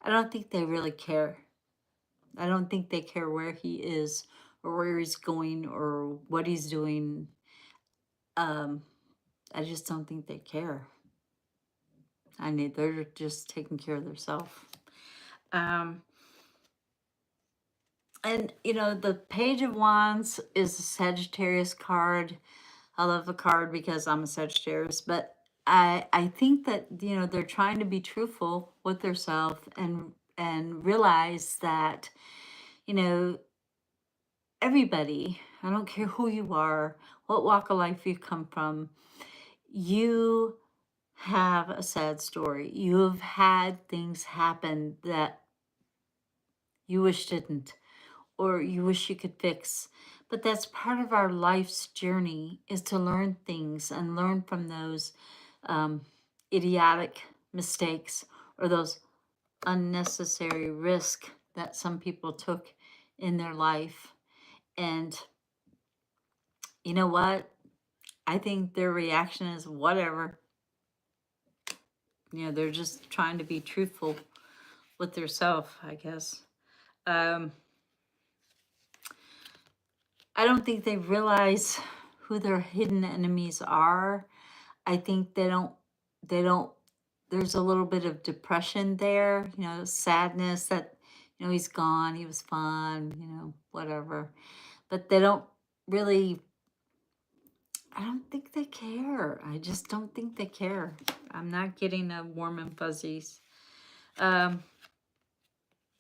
I don't think they really care. I don't think they care where he is or where he's going or what he's doing. I just don't think they care. I mean, they're just taking care of themselves. And, the Page of Wands is a Sagittarius card. I love the card because I'm a Sagittarius, but I think that, they're trying to be truthful with themselves and realize that, everybody, I don't care who you are, what walk of life you come from, you have a sad story. You have had things happen that you wish didn't, or you wish you could fix. But that's part of our life's journey, is to learn things and learn from those idiotic mistakes or those unnecessary risks that some people took in their life. And you know what? I think their reaction is whatever. They're just trying to be truthful with their self, I guess. Um, I don't think they realize who their hidden enemies are. I think they don't, there's a little bit of depression there, sadness that, he's gone, he was fun, whatever. But they don't really, I don't think they care. I just don't think they care. I'm not getting a warm and fuzzies. Um,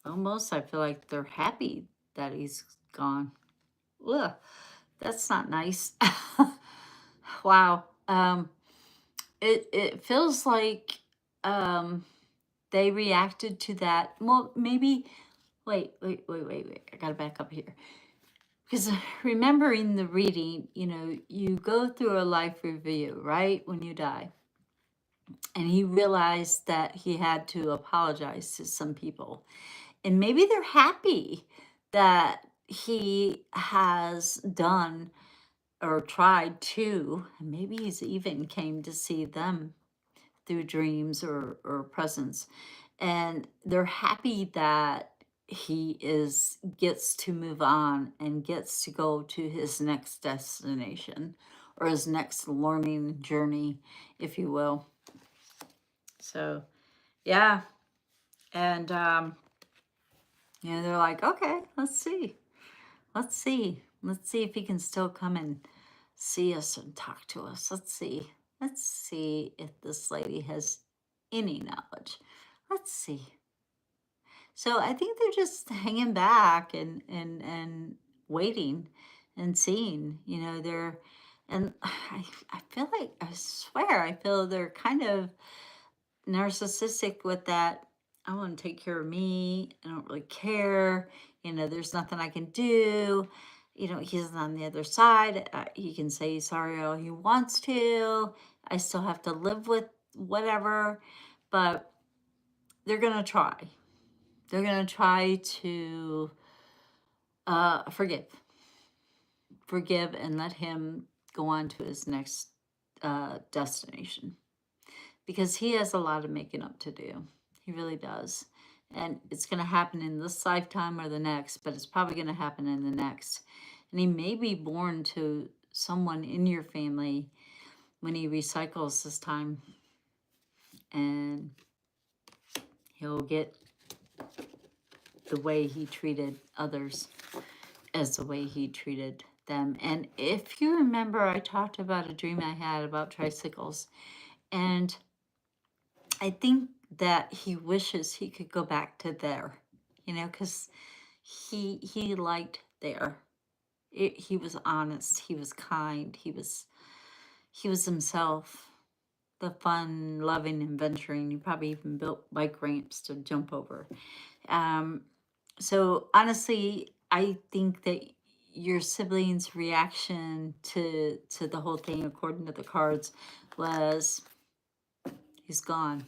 Almost I feel like they're happy that he's gone. Ugh, that's not nice. Wow. It feels like um they reacted to that. Well, maybe wait. I gotta back up here. Because remembering the reading, you go through a life review, right? When you die. And he realized that he had to apologize to some people. And maybe they're happy that he has done or tried to, and maybe he's even came to see them through dreams or presence. And they're happy that he is gets to move on and gets to go to his next destination or his next learning journey, if you will. So yeah. And they're like, okay, let's see. Let's see if he can still come and see us and talk to us. Let's see if this lady has any knowledge. Let's see. So I think they're just hanging back and waiting and seeing, they're, and I feel like, I swear, I feel they're kind of narcissistic with that. I want to take care of me. I don't really care. There's nothing I can do. He's on the other side. He can say sorry all he wants to. I still have to live with whatever, but they're going to try. They're going to try to forgive and let him go on to his next destination, because he has a lot of making up to do. He really does. And it's going to happen in this lifetime or the next, but it's probably going to happen in the next. And he may be born to someone in your family when he recycles this time. And he'll get the way he treated others as the way he treated them. And if you remember, I talked about a dream I had about tricycles. And I think that he wishes he could go back to there, because he liked there. He was honest. He was kind. He was himself. The fun, loving, and venturing. He probably even built bike ramps to jump over. So honestly, I think that your siblings' reaction to the whole thing, according to the cards, was he's gone.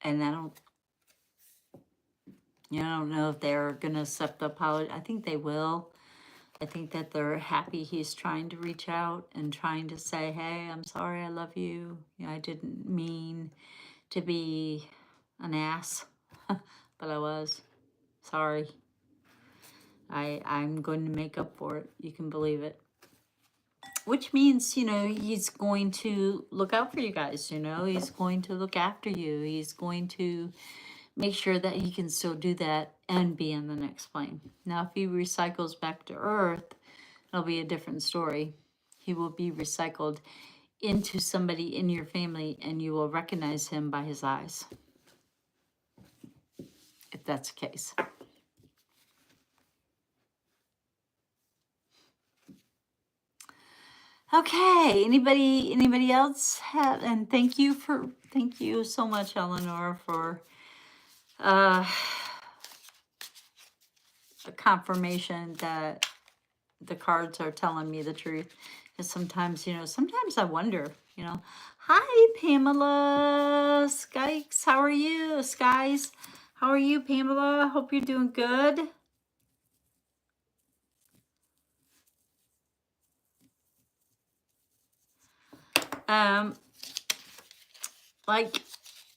And I don't know if they're going to accept the apology. I think they will. I think that they're happy he's trying to reach out and trying to say, hey, I'm sorry, I love you. I didn't mean to be an ass, but I was. Sorry. I'm going to make up for it. You can believe it. Which means, he's going to look out for you guys, he's going to look after you. He's going to make sure that he can still do that and be in the next plane. Now, if he recycles back to Earth, it'll be a different story. He will be recycled into somebody in your family, and you will recognize him by his eyes, if that's the case. Okay, anybody else have? And thank you so much, Eleanor, for a confirmation that the cards are telling me the truth. Because sometimes I wonder, hi, Pamela Skykes, how are you? Skies, how are you, Pamela? Hope you're doing good. like,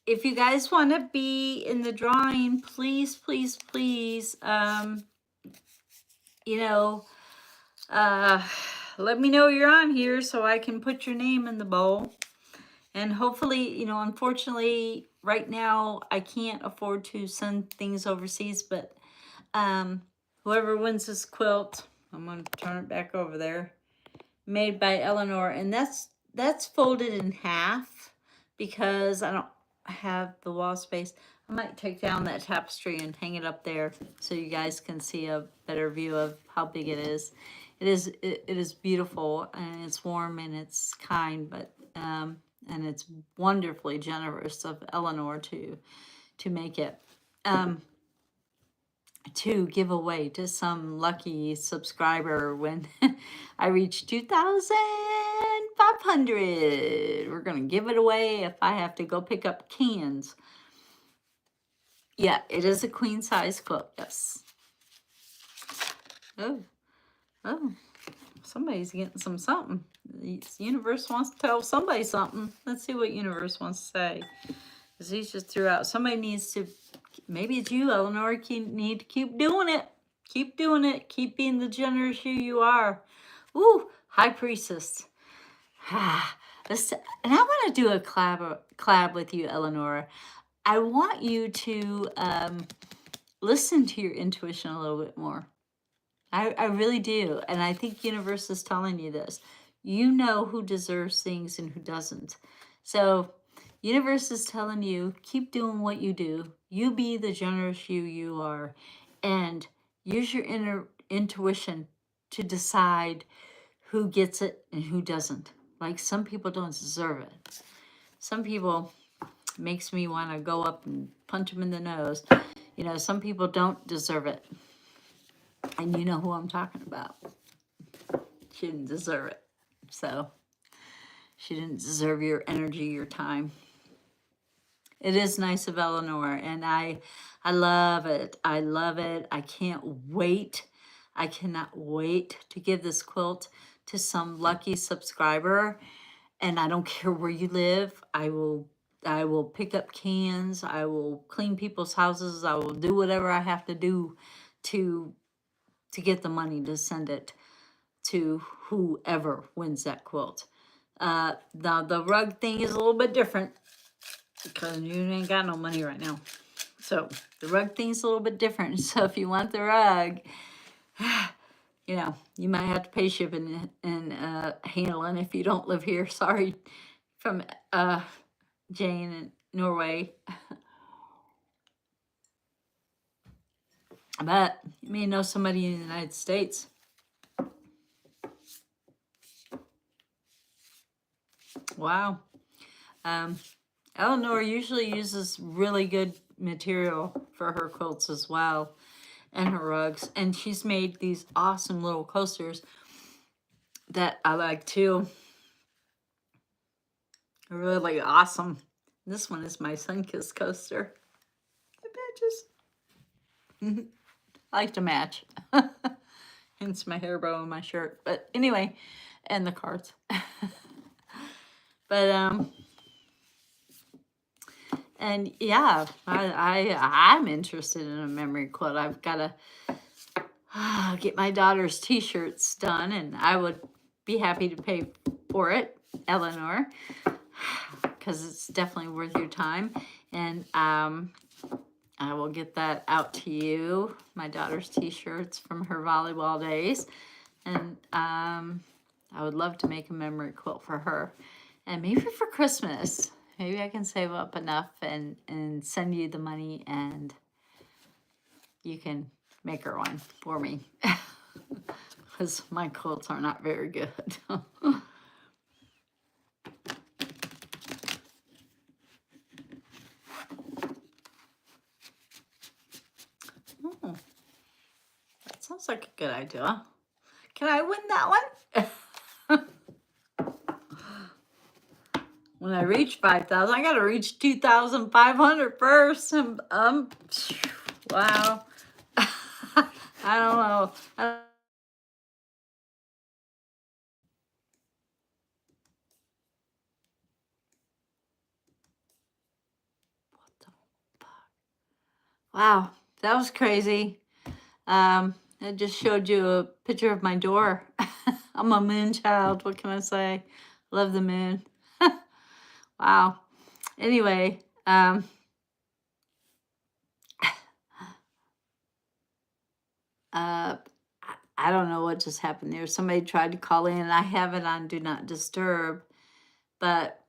if you guys want to be in the drawing, please, please, please, you know, let me know you're on here so I can put your name in the bowl. And hopefully, you know, unfortunately, right now, I can't afford to send things overseas, but whoever wins this quilt, I'm going to turn it back over there, made by Eleanor. And that's folded in half because I don't have the wall space. I might take down that tapestry and hang it up there so you guys can see a better view of how big it is. It is beautiful, and it's warm, and it's kind, but and it's wonderfully generous of Eleanor to make it, to give away to some lucky subscriber when I reach 2,500. We're gonna give it away if I have to go pick up cans. Yeah, it is a queen size quilt. Yes. Oh, oh. Somebody's getting something. The universe wants to tell somebody something. Let's see what universe wants to say. Because he just threw out. Somebody needs to, maybe it's you, Eleanor, you need to keep doing it. Keep doing it. Keep being the generous you are. Ooh, High Priestess. And I want to do a collab with you, Eleanor. I want you to listen to your intuition a little bit more. I really do. And I think universe is telling you this. You know who deserves things and who doesn't. So universe is telling you, keep doing what you do. You be the generous you are. And use your inner intuition to decide who gets it and who doesn't. Like, some people don't deserve it. Some people makes me want to go up and punch them in the nose. You know, some people don't deserve it. And you know who I'm talking about. She didn't deserve it. So she didn't deserve your energy, your time. It is nice of Eleanor, and I love it. I love it. I can't wait. I cannot wait to give this quilt to some lucky subscriber. And I don't care where you live. I will pick up cans. I will clean people's houses. I will do whatever I have to do to get the money to send it to whoever wins that quilt. Now the rug thing is a little bit different because you ain't got no money right now. So the rug thing's a little bit different. So if you want the rug, you know, you might have to pay shipping and handling if you don't live here. Sorry, from Jane in Norway. But you may know somebody in the United States. Wow. Eleanor usually uses really good material for her quilts as well, and her rugs. And she's made these awesome little coasters that I like too. They're really awesome. This one is my Sunkissed coaster. It matches. I like to match. Hence my hair bow and my shirt. But anyway, and the cards. But and yeah, I'm interested in a memory quilt. I've got to get my daughter's t-shirts done, and I would be happy to pay for it, Eleanor, because it's definitely worth your time. And I will get that out to you, my daughter's t-shirts from her volleyball days. And I would love to make a memory quilt for her. And maybe for Christmas, maybe I can save up enough and send you the money, and you can make her one for me. Because my quilts are not very good. Oh, that sounds like a good idea. Can I win that one? When I reach 5,000, I got to reach 2,500 first. Wow. I don't know. Wow, that was crazy. I just showed you a picture of my door. I'm a moon child. What can I say? Love the moon. Wow. Anyway, I don't know what just happened there. Somebody tried to call in, and I have it on Do Not Disturb, but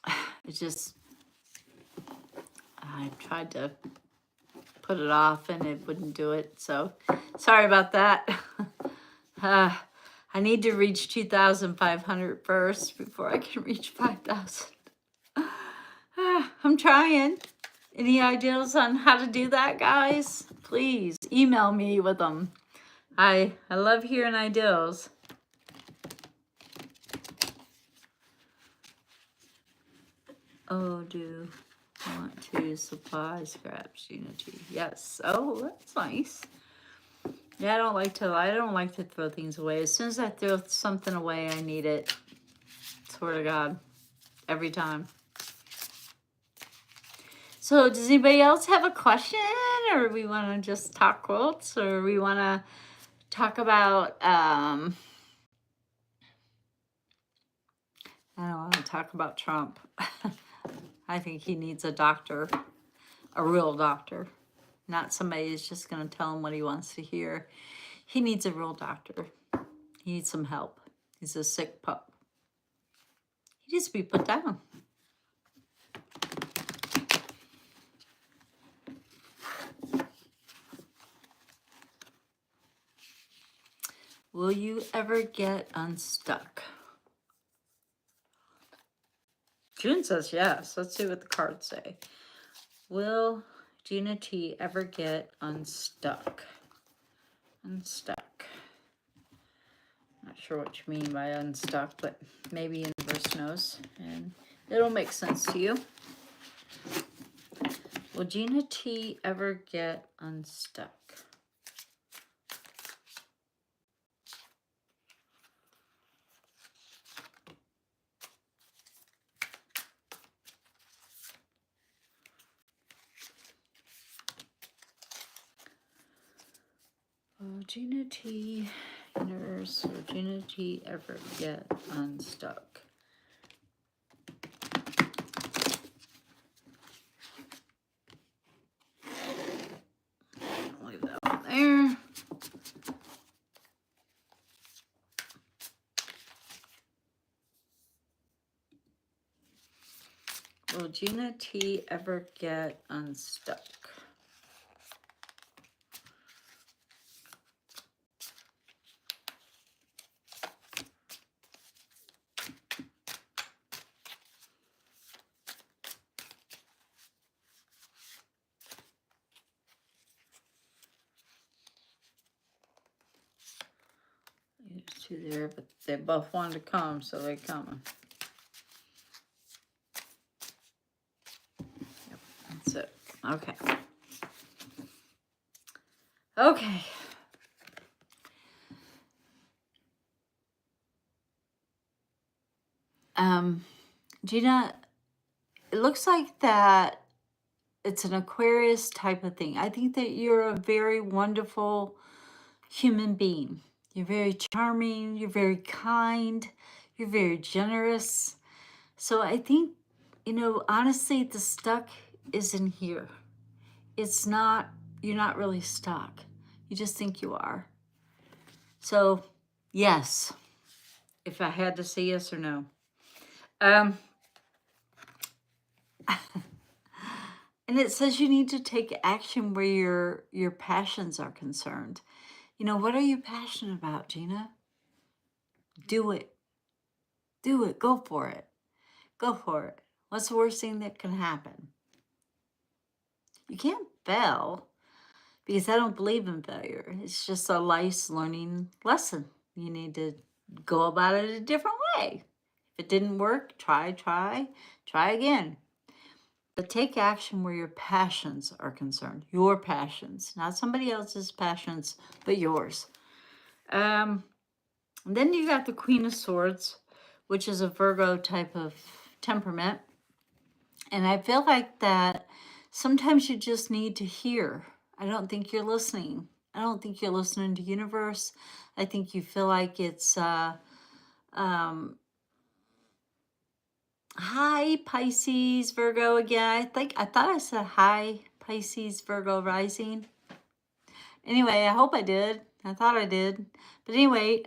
it just, I tried to put it off and it wouldn't do it. So sorry about that. I need to reach 2,500 first before I can reach 5,000. I'm trying. Any ideas on how to do that, guys? Please email me with them. I love hearing ideas. Oh, do I want to supply scraps unity? Yes. Oh, that's nice. Yeah, I don't like to throw things away. As soon as I throw something away, I need it. Swear to God. Every time. So does anybody else have a question, or we want to just talk quotes, or we want to talk about, I don't want to talk about Trump. I think he needs a doctor, a real doctor, not somebody who's just going to tell him what he wants to hear. He needs a real doctor. He needs some help. He's a sick pup. He needs to be put down. Will you ever get unstuck? June says yes. Let's see what the cards say. Will Gina T ever get unstuck? Unstuck. Not sure what you mean by unstuck, but maybe universe knows, and it'll make sense to you. Will Gina T ever get unstuck? Will Gina T, universe, will Gina T ever get unstuck? Leave that one there. Will Gina T ever get unstuck? There's two there, but they both wanted to come, so they're coming. Yep, that's it. Okay. Okay. Gina, it looks like that it's an Aquarius type of thing. I think that you're a very wonderful human being. You're very charming, you're very kind, you're very generous. So I think, honestly, the stuck is in here. It's not, you're not really stuck. You just think you are. So, yes, if I had to say yes or no. And it says you need to take action where your passions are concerned. What are you passionate about, Gina? Do it. Do it. Go for it. Go for it. What's the worst thing that can happen? You can't fail because I don't believe in failure. It's just a life's learning lesson. You need to go about it a different way. If it didn't work, try again. But take action where your passions are concerned. Your passions, not somebody else's passions, but yours. And then you got the Queen of Swords, which is a Virgo type of temperament. And I feel like that Sometimes you just need to hear. I don't think you're listening. I don't think you're listening to universe. I think you feel like it's um, hi Pisces, Virgo again. I thought I said hi Pisces, Virgo rising. Anyway, I hope I did. I thought I did. But anyway,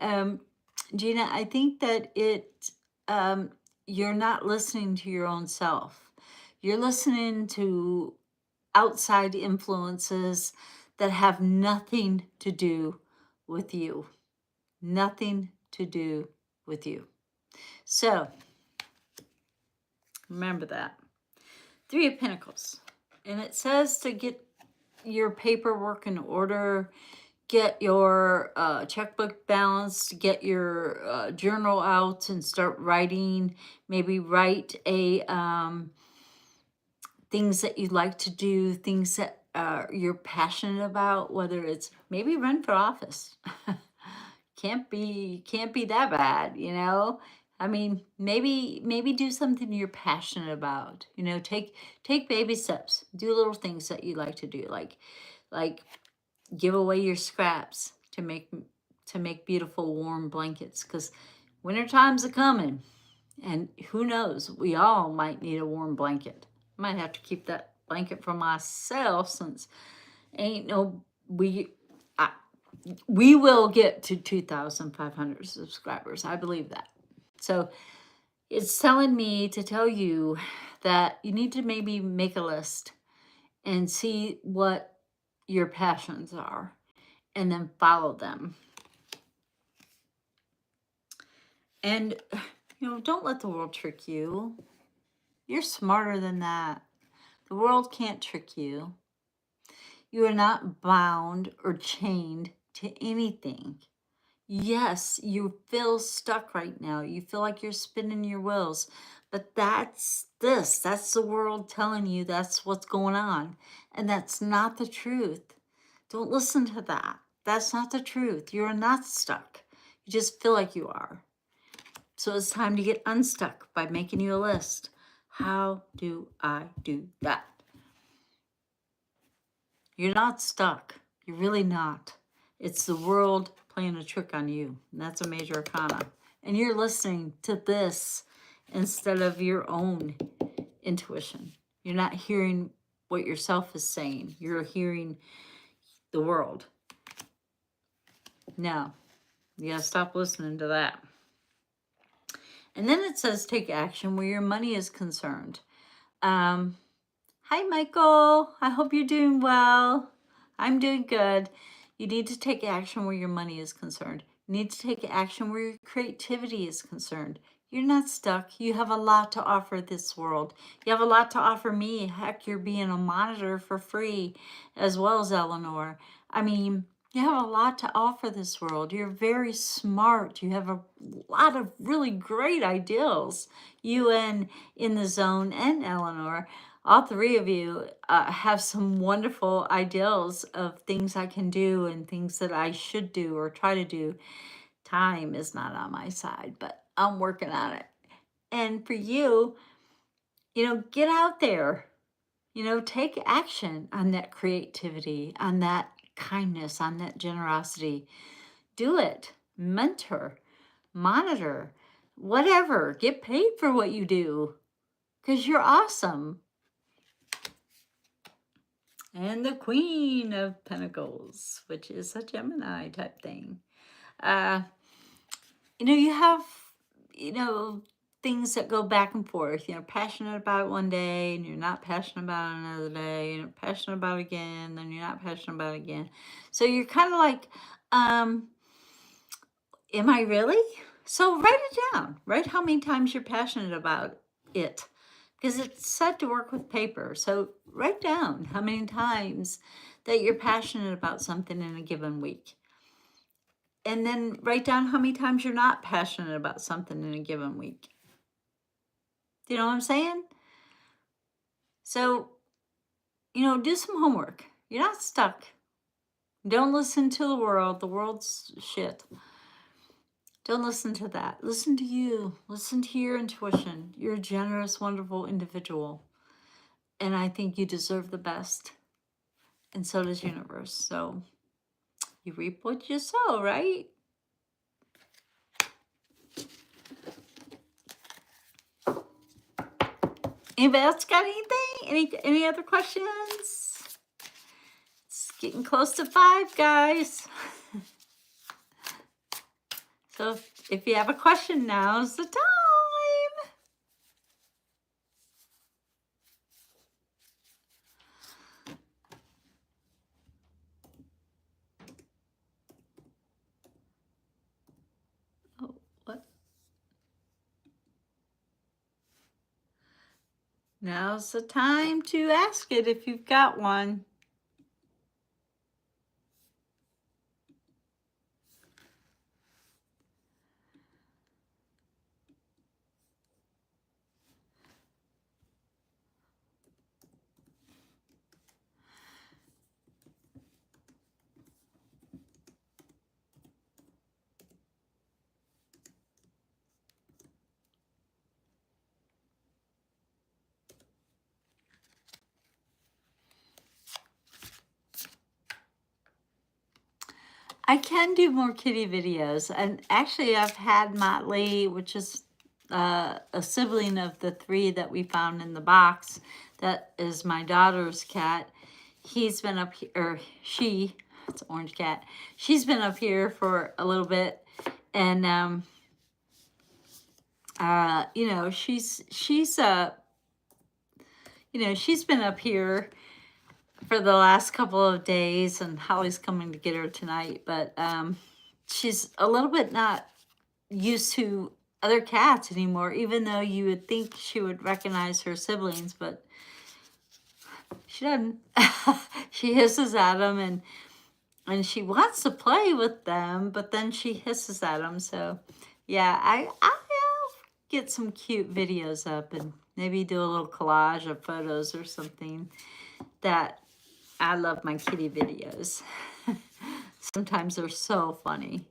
Gina, I think that um, you're not listening to your own self. You're listening to outside influences that have nothing to do with you. Nothing to do with you. So remember that. Three of Pentacles. And it says to get your paperwork in order, get your checkbook balanced, get your journal out and start writing. Maybe write a things that you like to do, things that you're passionate about, whether it's maybe run for office. can't be that bad, you know. I mean, maybe do something you're passionate about. You know, take baby steps. Do little things that you like to do, like give away your scraps to make beautiful warm blankets, because winter times are coming, and who knows, we all might need a warm blanket. Might have to keep that blanket for myself, since ain't no we will get to 2,500 subscribers. I believe that. So it's telling me to tell you that you need to maybe make a list and see what your passions are, and then follow them. And, you know, don't let the world trick you. You're smarter than that. The world can't trick you. You are not bound or chained to anything. Yes, you feel stuck right now. You feel like you're spinning your wheels. But that's the world telling you that's what's going on. And that's not the truth. Don't listen to that. That's not the truth. You're not stuck. You just feel like you are. So it's time to get unstuck by making you a list. How do I do that? You're not stuck. You're really not. It's the world playing a trick on you. And that's a major arcana. And you're listening to this instead of your own intuition. You're not hearing what yourself is saying. You're hearing the world. No, you gotta stop listening to that. And then it says take action where your money is concerned. Hi, Michael. I hope you're doing well. I'm doing good. You need to take action where your money is concerned. You need to take action where your creativity is concerned. You're not stuck. You have a lot to offer this world. You have a lot to offer me. Heck, you're being a monitor for free, as well as Eleanor. I mean, you have a lot to offer this world. You're very smart. You have a lot of really great ideals. You and In the Zone and Eleanor, all three of you have some wonderful ideals of things I can do and things that I should do or try to do. Time is not on my side, but I'm working on it. And for you, you know, get out there, you know, take action on that creativity, on that kindness, on that generosity. Do it. Mentor, monitor, whatever. Get paid for what you do, because you're awesome. And the Queen of Pentacles, which is a Gemini type thing. You know, you have, you know, things that go back and forth. You know, passionate about it one day, and you're not passionate about it another day. You're passionate about it again, then you're not passionate about it again. So you're kind of like, am I really? So write it down. Write how many times you're passionate about it, because it's said to work with paper. So write down how many times that you're passionate about something in a given week. And then write down how many times you're not passionate about something in a given week. Do you know what I'm saying? So, you know, do some homework. You're not stuck. Don't listen to the world. The world's shit. Don't listen to that. Listen to you. Listen to your intuition. You're a generous, wonderful individual. And I think you deserve the best. And so does universe. So you reap what you sow, right? Anybody else got anything? Any other questions? It's getting close to 5, guys. So if you have a question, now's the time. Oh, what? Now's the time to ask it if you've got one. I can do more kitty videos. And actually, I've had Motley, which is a sibling of the 3 that we found in the box. That is my daughter's cat. He's been up here, or she, it's an orange cat. She's been up here for a little bit. And, you know, she's been up here for the last couple of days, and Holly's coming to get her tonight, but she's a little bit not used to other cats anymore, even though you would think she would recognize her siblings, but she doesn't. She hisses at them, and she wants to play with them, but then she hisses at them. So yeah, I'll get some cute videos up and maybe do a little collage of photos or something. That I love my kitty videos. Sometimes they're so funny.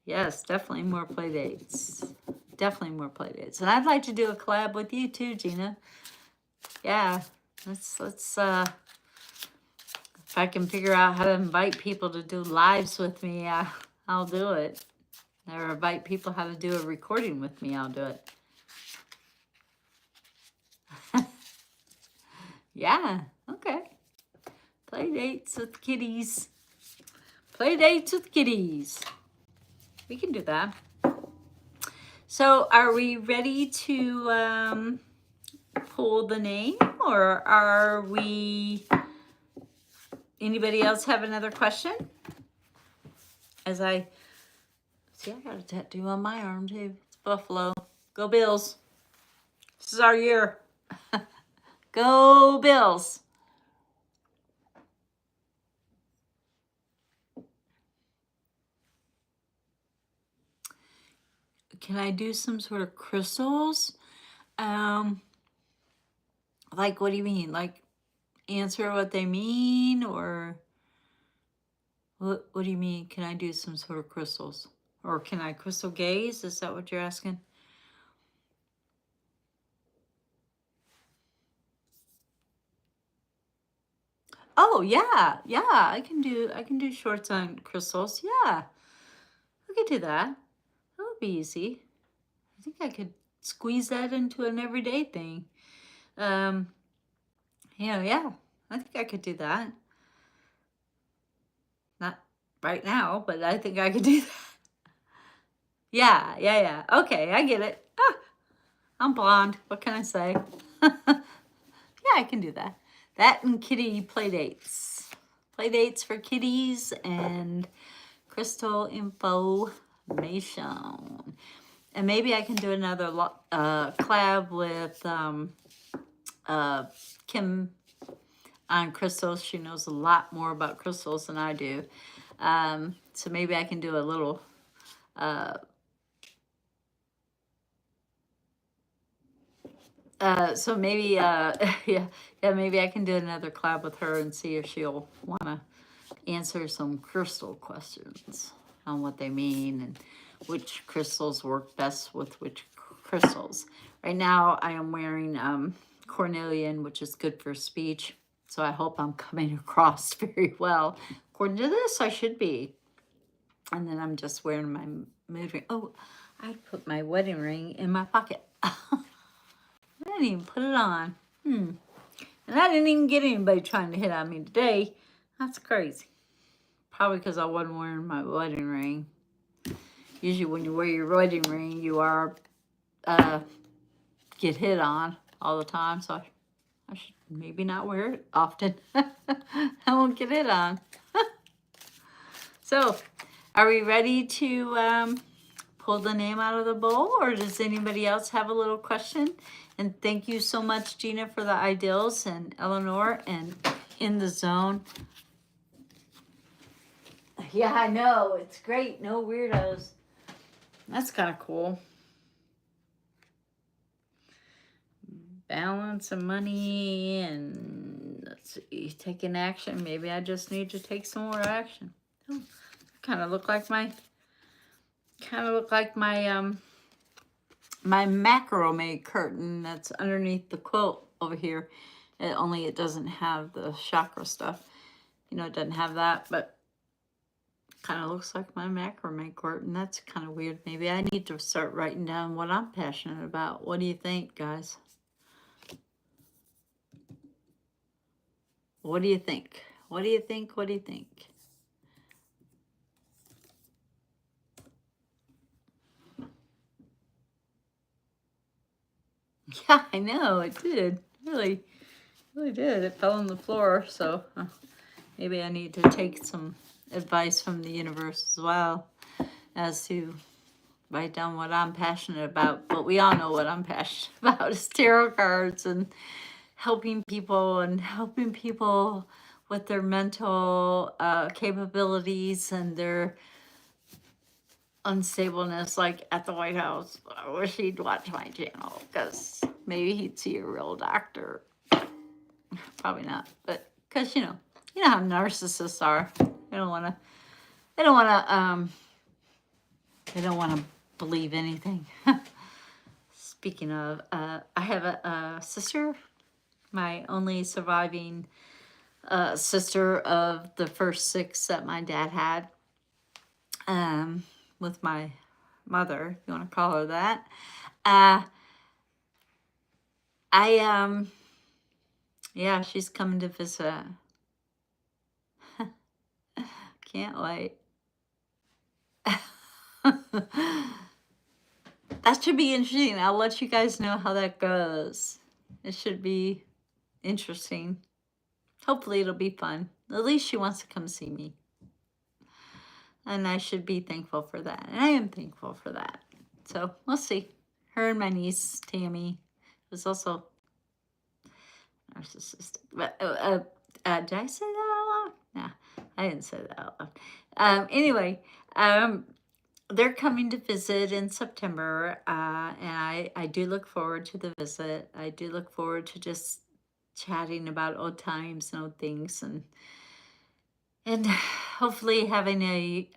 Yes, definitely more play dates. Definitely more play dates. And I'd like to do a collab with you too, Gina. Yeah, let's if I can figure out how to invite people to do lives with me, I'll do it. Or invite people how to do a recording with me, I'll do it. Yeah, okay. Play dates with kitties. Play dates with kitties. We can do that. So are we ready to pull the name, or are we, anybody else have another question? As I, see, I got a tattoo on my arm too. It's Buffalo. Go Bills. This is our year. Go Bills. Can I do some sort of crystals? Like, what do you mean? Like, answer what they mean, or what do you mean? Can I do some sort of crystals? Or can I crystal gaze? Is that what you're asking? Oh yeah, I can do shorts on crystals. Yeah, I could do that. That would be easy. I think I could squeeze that into an everyday thing. Yeah, I think I could do that. Not right now, but I think I could do that. Yeah. Okay, I get it. I'm blonde. What can I say? Yeah, I can do that. That and kitty play dates. Play dates for kitties and crystal information. And maybe I can do another collab with Kim on crystals. She knows a lot more about crystals than I do. So maybe I can do a little so maybe yeah, maybe I can do another collab with her and see if she'll want to answer some crystal questions on what they mean and which crystals work best with which crystals. Right now I am wearing cornelian, which is good for speech. So I hope I'm coming across very well. According to this, I should be. And then I'm just wearing my mood ring. Oh, I put my wedding ring in my pocket. I didn't even put it on. And I didn't even get anybody trying to hit on me today. That's crazy. Probably because I wasn't wearing my wedding ring. Usually when you wear your wedding ring, you are get hit on all the time. So I should maybe not wear it often. I won't get hit on. So are we ready to pull the name out of the bowl, or does anybody else have a little question? And thank you so much, Gina, for the ideals, and Eleanor, and In the Zone. Yeah, I know. It's great. No weirdos. That's kind of cool. Balance of money, and let's see, taking action. Maybe I just need to take some more action. Oh, kind of look like my my macrame curtain that's underneath the quilt over here. Only it doesn't have the chakra stuff. You know, it doesn't have that, but kind of looks like my macrame curtain. That's kind of weird. Maybe I need to start writing down what I'm passionate about. What do you think, guys? What do you think? What do you think? What do you think? Yeah, I know, it did. Really did. It fell on the floor, so maybe I need to take some advice from the universe as well as to write down what I'm passionate about. But we all know what I'm passionate about is tarot cards and helping people with their mental capabilities and their unstableness, like at the White House. I wish he'd watch my channel because maybe he'd see a real doctor. Probably not, but because you know how narcissists are. They don't want to believe anything. Speaking of, I have a sister, my only surviving sister of the first 6 that my dad had. With my mother, if you want to call her that. Yeah, she's coming to visit. Can't wait. That should be interesting. I'll let you guys know how that goes. It should be interesting. Hopefully it'll be fun. At least she wants to come see me. And I should be thankful for that. And I am thankful for that. So we'll see. Her and my niece, Tammy, was also narcissistic. But did I say that out loud? Nah, I didn't say that out loud. Anyway, they're coming to visit in September, and I do look forward to the visit. I do look forward to just chatting about old times and old things, and hopefully having a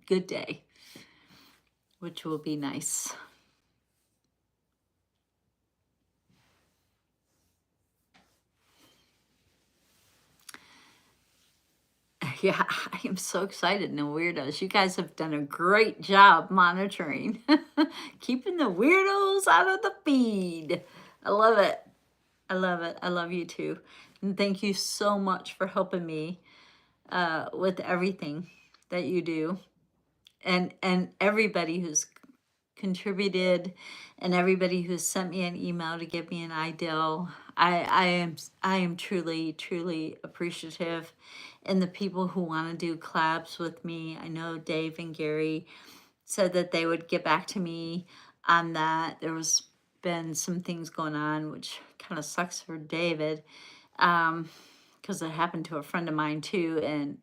good day, which will be nice. Yeah, I am so excited. No weirdos. You guys have done a great job monitoring, keeping the weirdos out of the feed. I love it. I love it. I love you too. And thank you so much for helping me with everything that you do. And everybody who's contributed and everybody who's sent me an email to give me an ideal. I am truly appreciative. And the people who want to do collabs with me, I know Dave and Gary said that they would get back to me on that. There was been some things going on, which kind of sucks for David, because it happened to a friend of mine too, and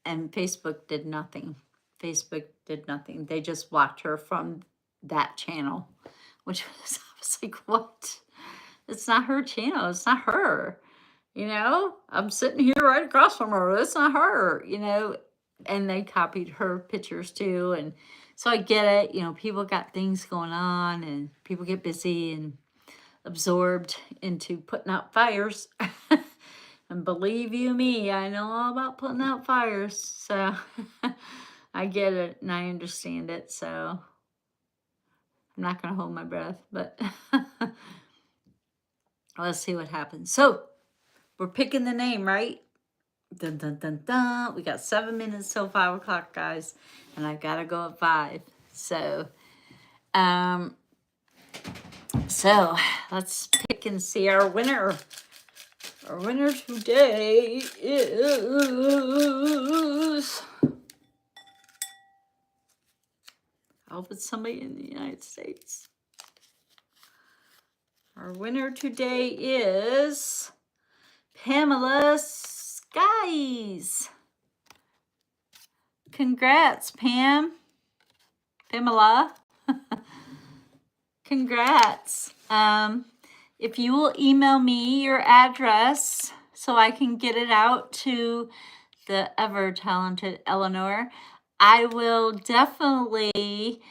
Facebook did nothing. Facebook did nothing. They just blocked her from that channel, which was, I was like, what? It's not her channel. It's not her. You know, I'm sitting here right across from her. That's not her, you know. And they copied her pictures too. And So I get it. You know, people got things going on and people get busy and absorbed into putting out fires. And believe you me, I know all about putting out fires. So I get it and I understand it. So I'm not going to hold my breath, but let's see what happens. So we're picking the name, right? Dun, dun, dun, dun. We got 7 minutes till 5 o'clock, guys. And I got to go at 5. So let's pick and see our winner. Our winner today is... I hope it's somebody in the United States. Our winner today is Pamela Skies. Congrats, Pamela. Congrats. If you will email me your address so I can get it out to the ever talented Eleanor, I will definitely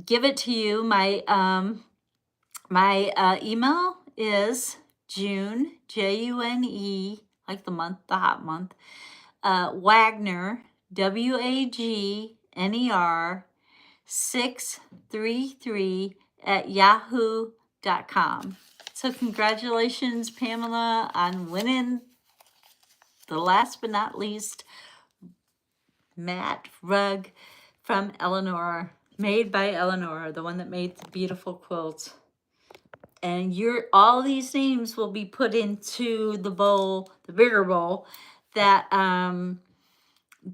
give it to you. My email is June, June, like the month, the hot month, Wagner, Wagner 633 at yahoo.com. So congratulations, Pamela, on winning the last but not least mat rug from Eleanor, made by Eleanor, the one that made the beautiful quilt. And all these names will be put into the bowl, the bigger bowl, that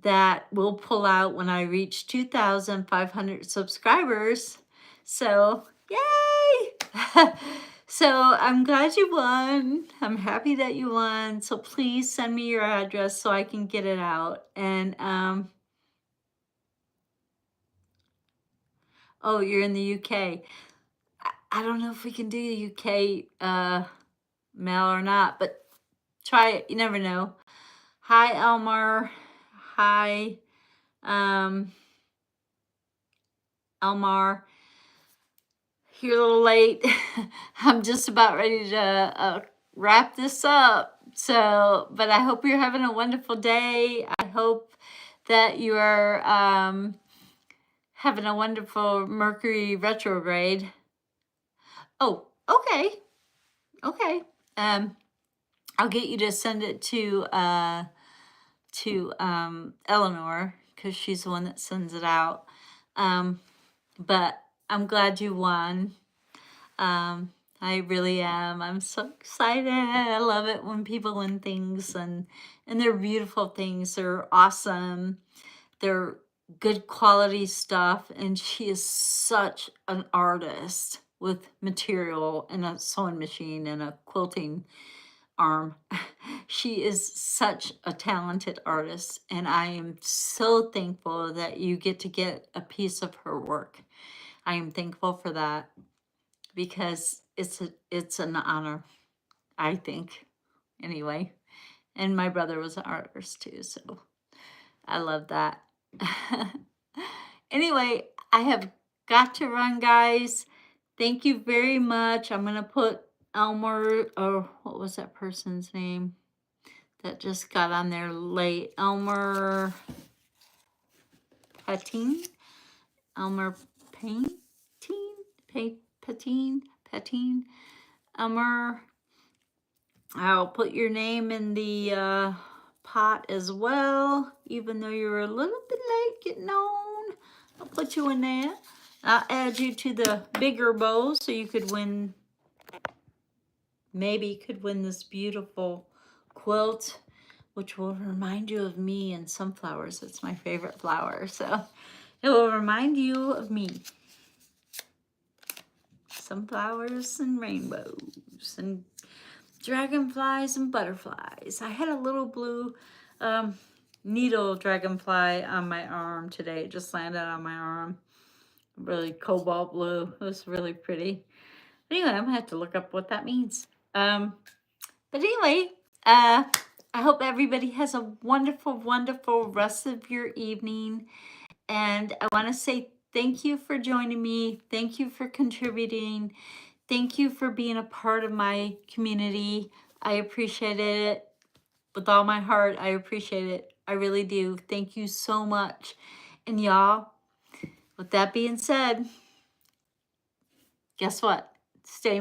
that will pull out when I reach 2,500 subscribers. So, yay! So I'm glad you won. I'm happy that you won. So please send me your address so I can get it out. And oh, you're in the UK. I don't know if we can do the UK mail or not, but try it. You never know. Hi, Elmar. Hi, Elmar. You're a little late. I'm just about ready to wrap this up. So, but I hope you're having a wonderful day. I hope that you are having a wonderful Mercury retrograde. Oh, okay. Okay. I'll get you to send it to Eleanor, because she's the one that sends it out. But I'm glad you won. I really am. I'm so excited. I love it when people win things, and they're beautiful things. They're awesome. They're good quality stuff. And she is such an artist with material and a sewing machine and a quilting arm. She is such a talented artist, and I am so thankful that you get a piece of her work. I am thankful for that, because it's an honor, I think, anyway. And my brother was an artist too, so I love that. Anyway, I have got to run, guys. Thank you very much. I'm gonna put Elmer, or what was that person's name that just got on there late? Elmer Patine? Elmer Patine? Elmer, I'll put your name in the pot as well, even though you're a little bit late getting on. I'll put you in there. I'll add you to the bigger bowl so you could win, maybe could win this beautiful quilt, which will remind you of me and sunflowers. It's my favorite flower, so it will remind you of me. Sunflowers and rainbows and dragonflies and butterflies. I had a little blue needle dragonfly on my arm today. It just landed on my arm. Really cobalt blue. It was really pretty. Anyway, I'm gonna have to look up what that means. But anyway, I hope everybody has a wonderful, wonderful rest of your evening. And I want to say Thank you for joining me. Thank you for contributing. Thank you for being a part of my community. I appreciate it with all my heart. I appreciate it. I really do. Thank you so much. And y'all, with that being said, guess what? Stay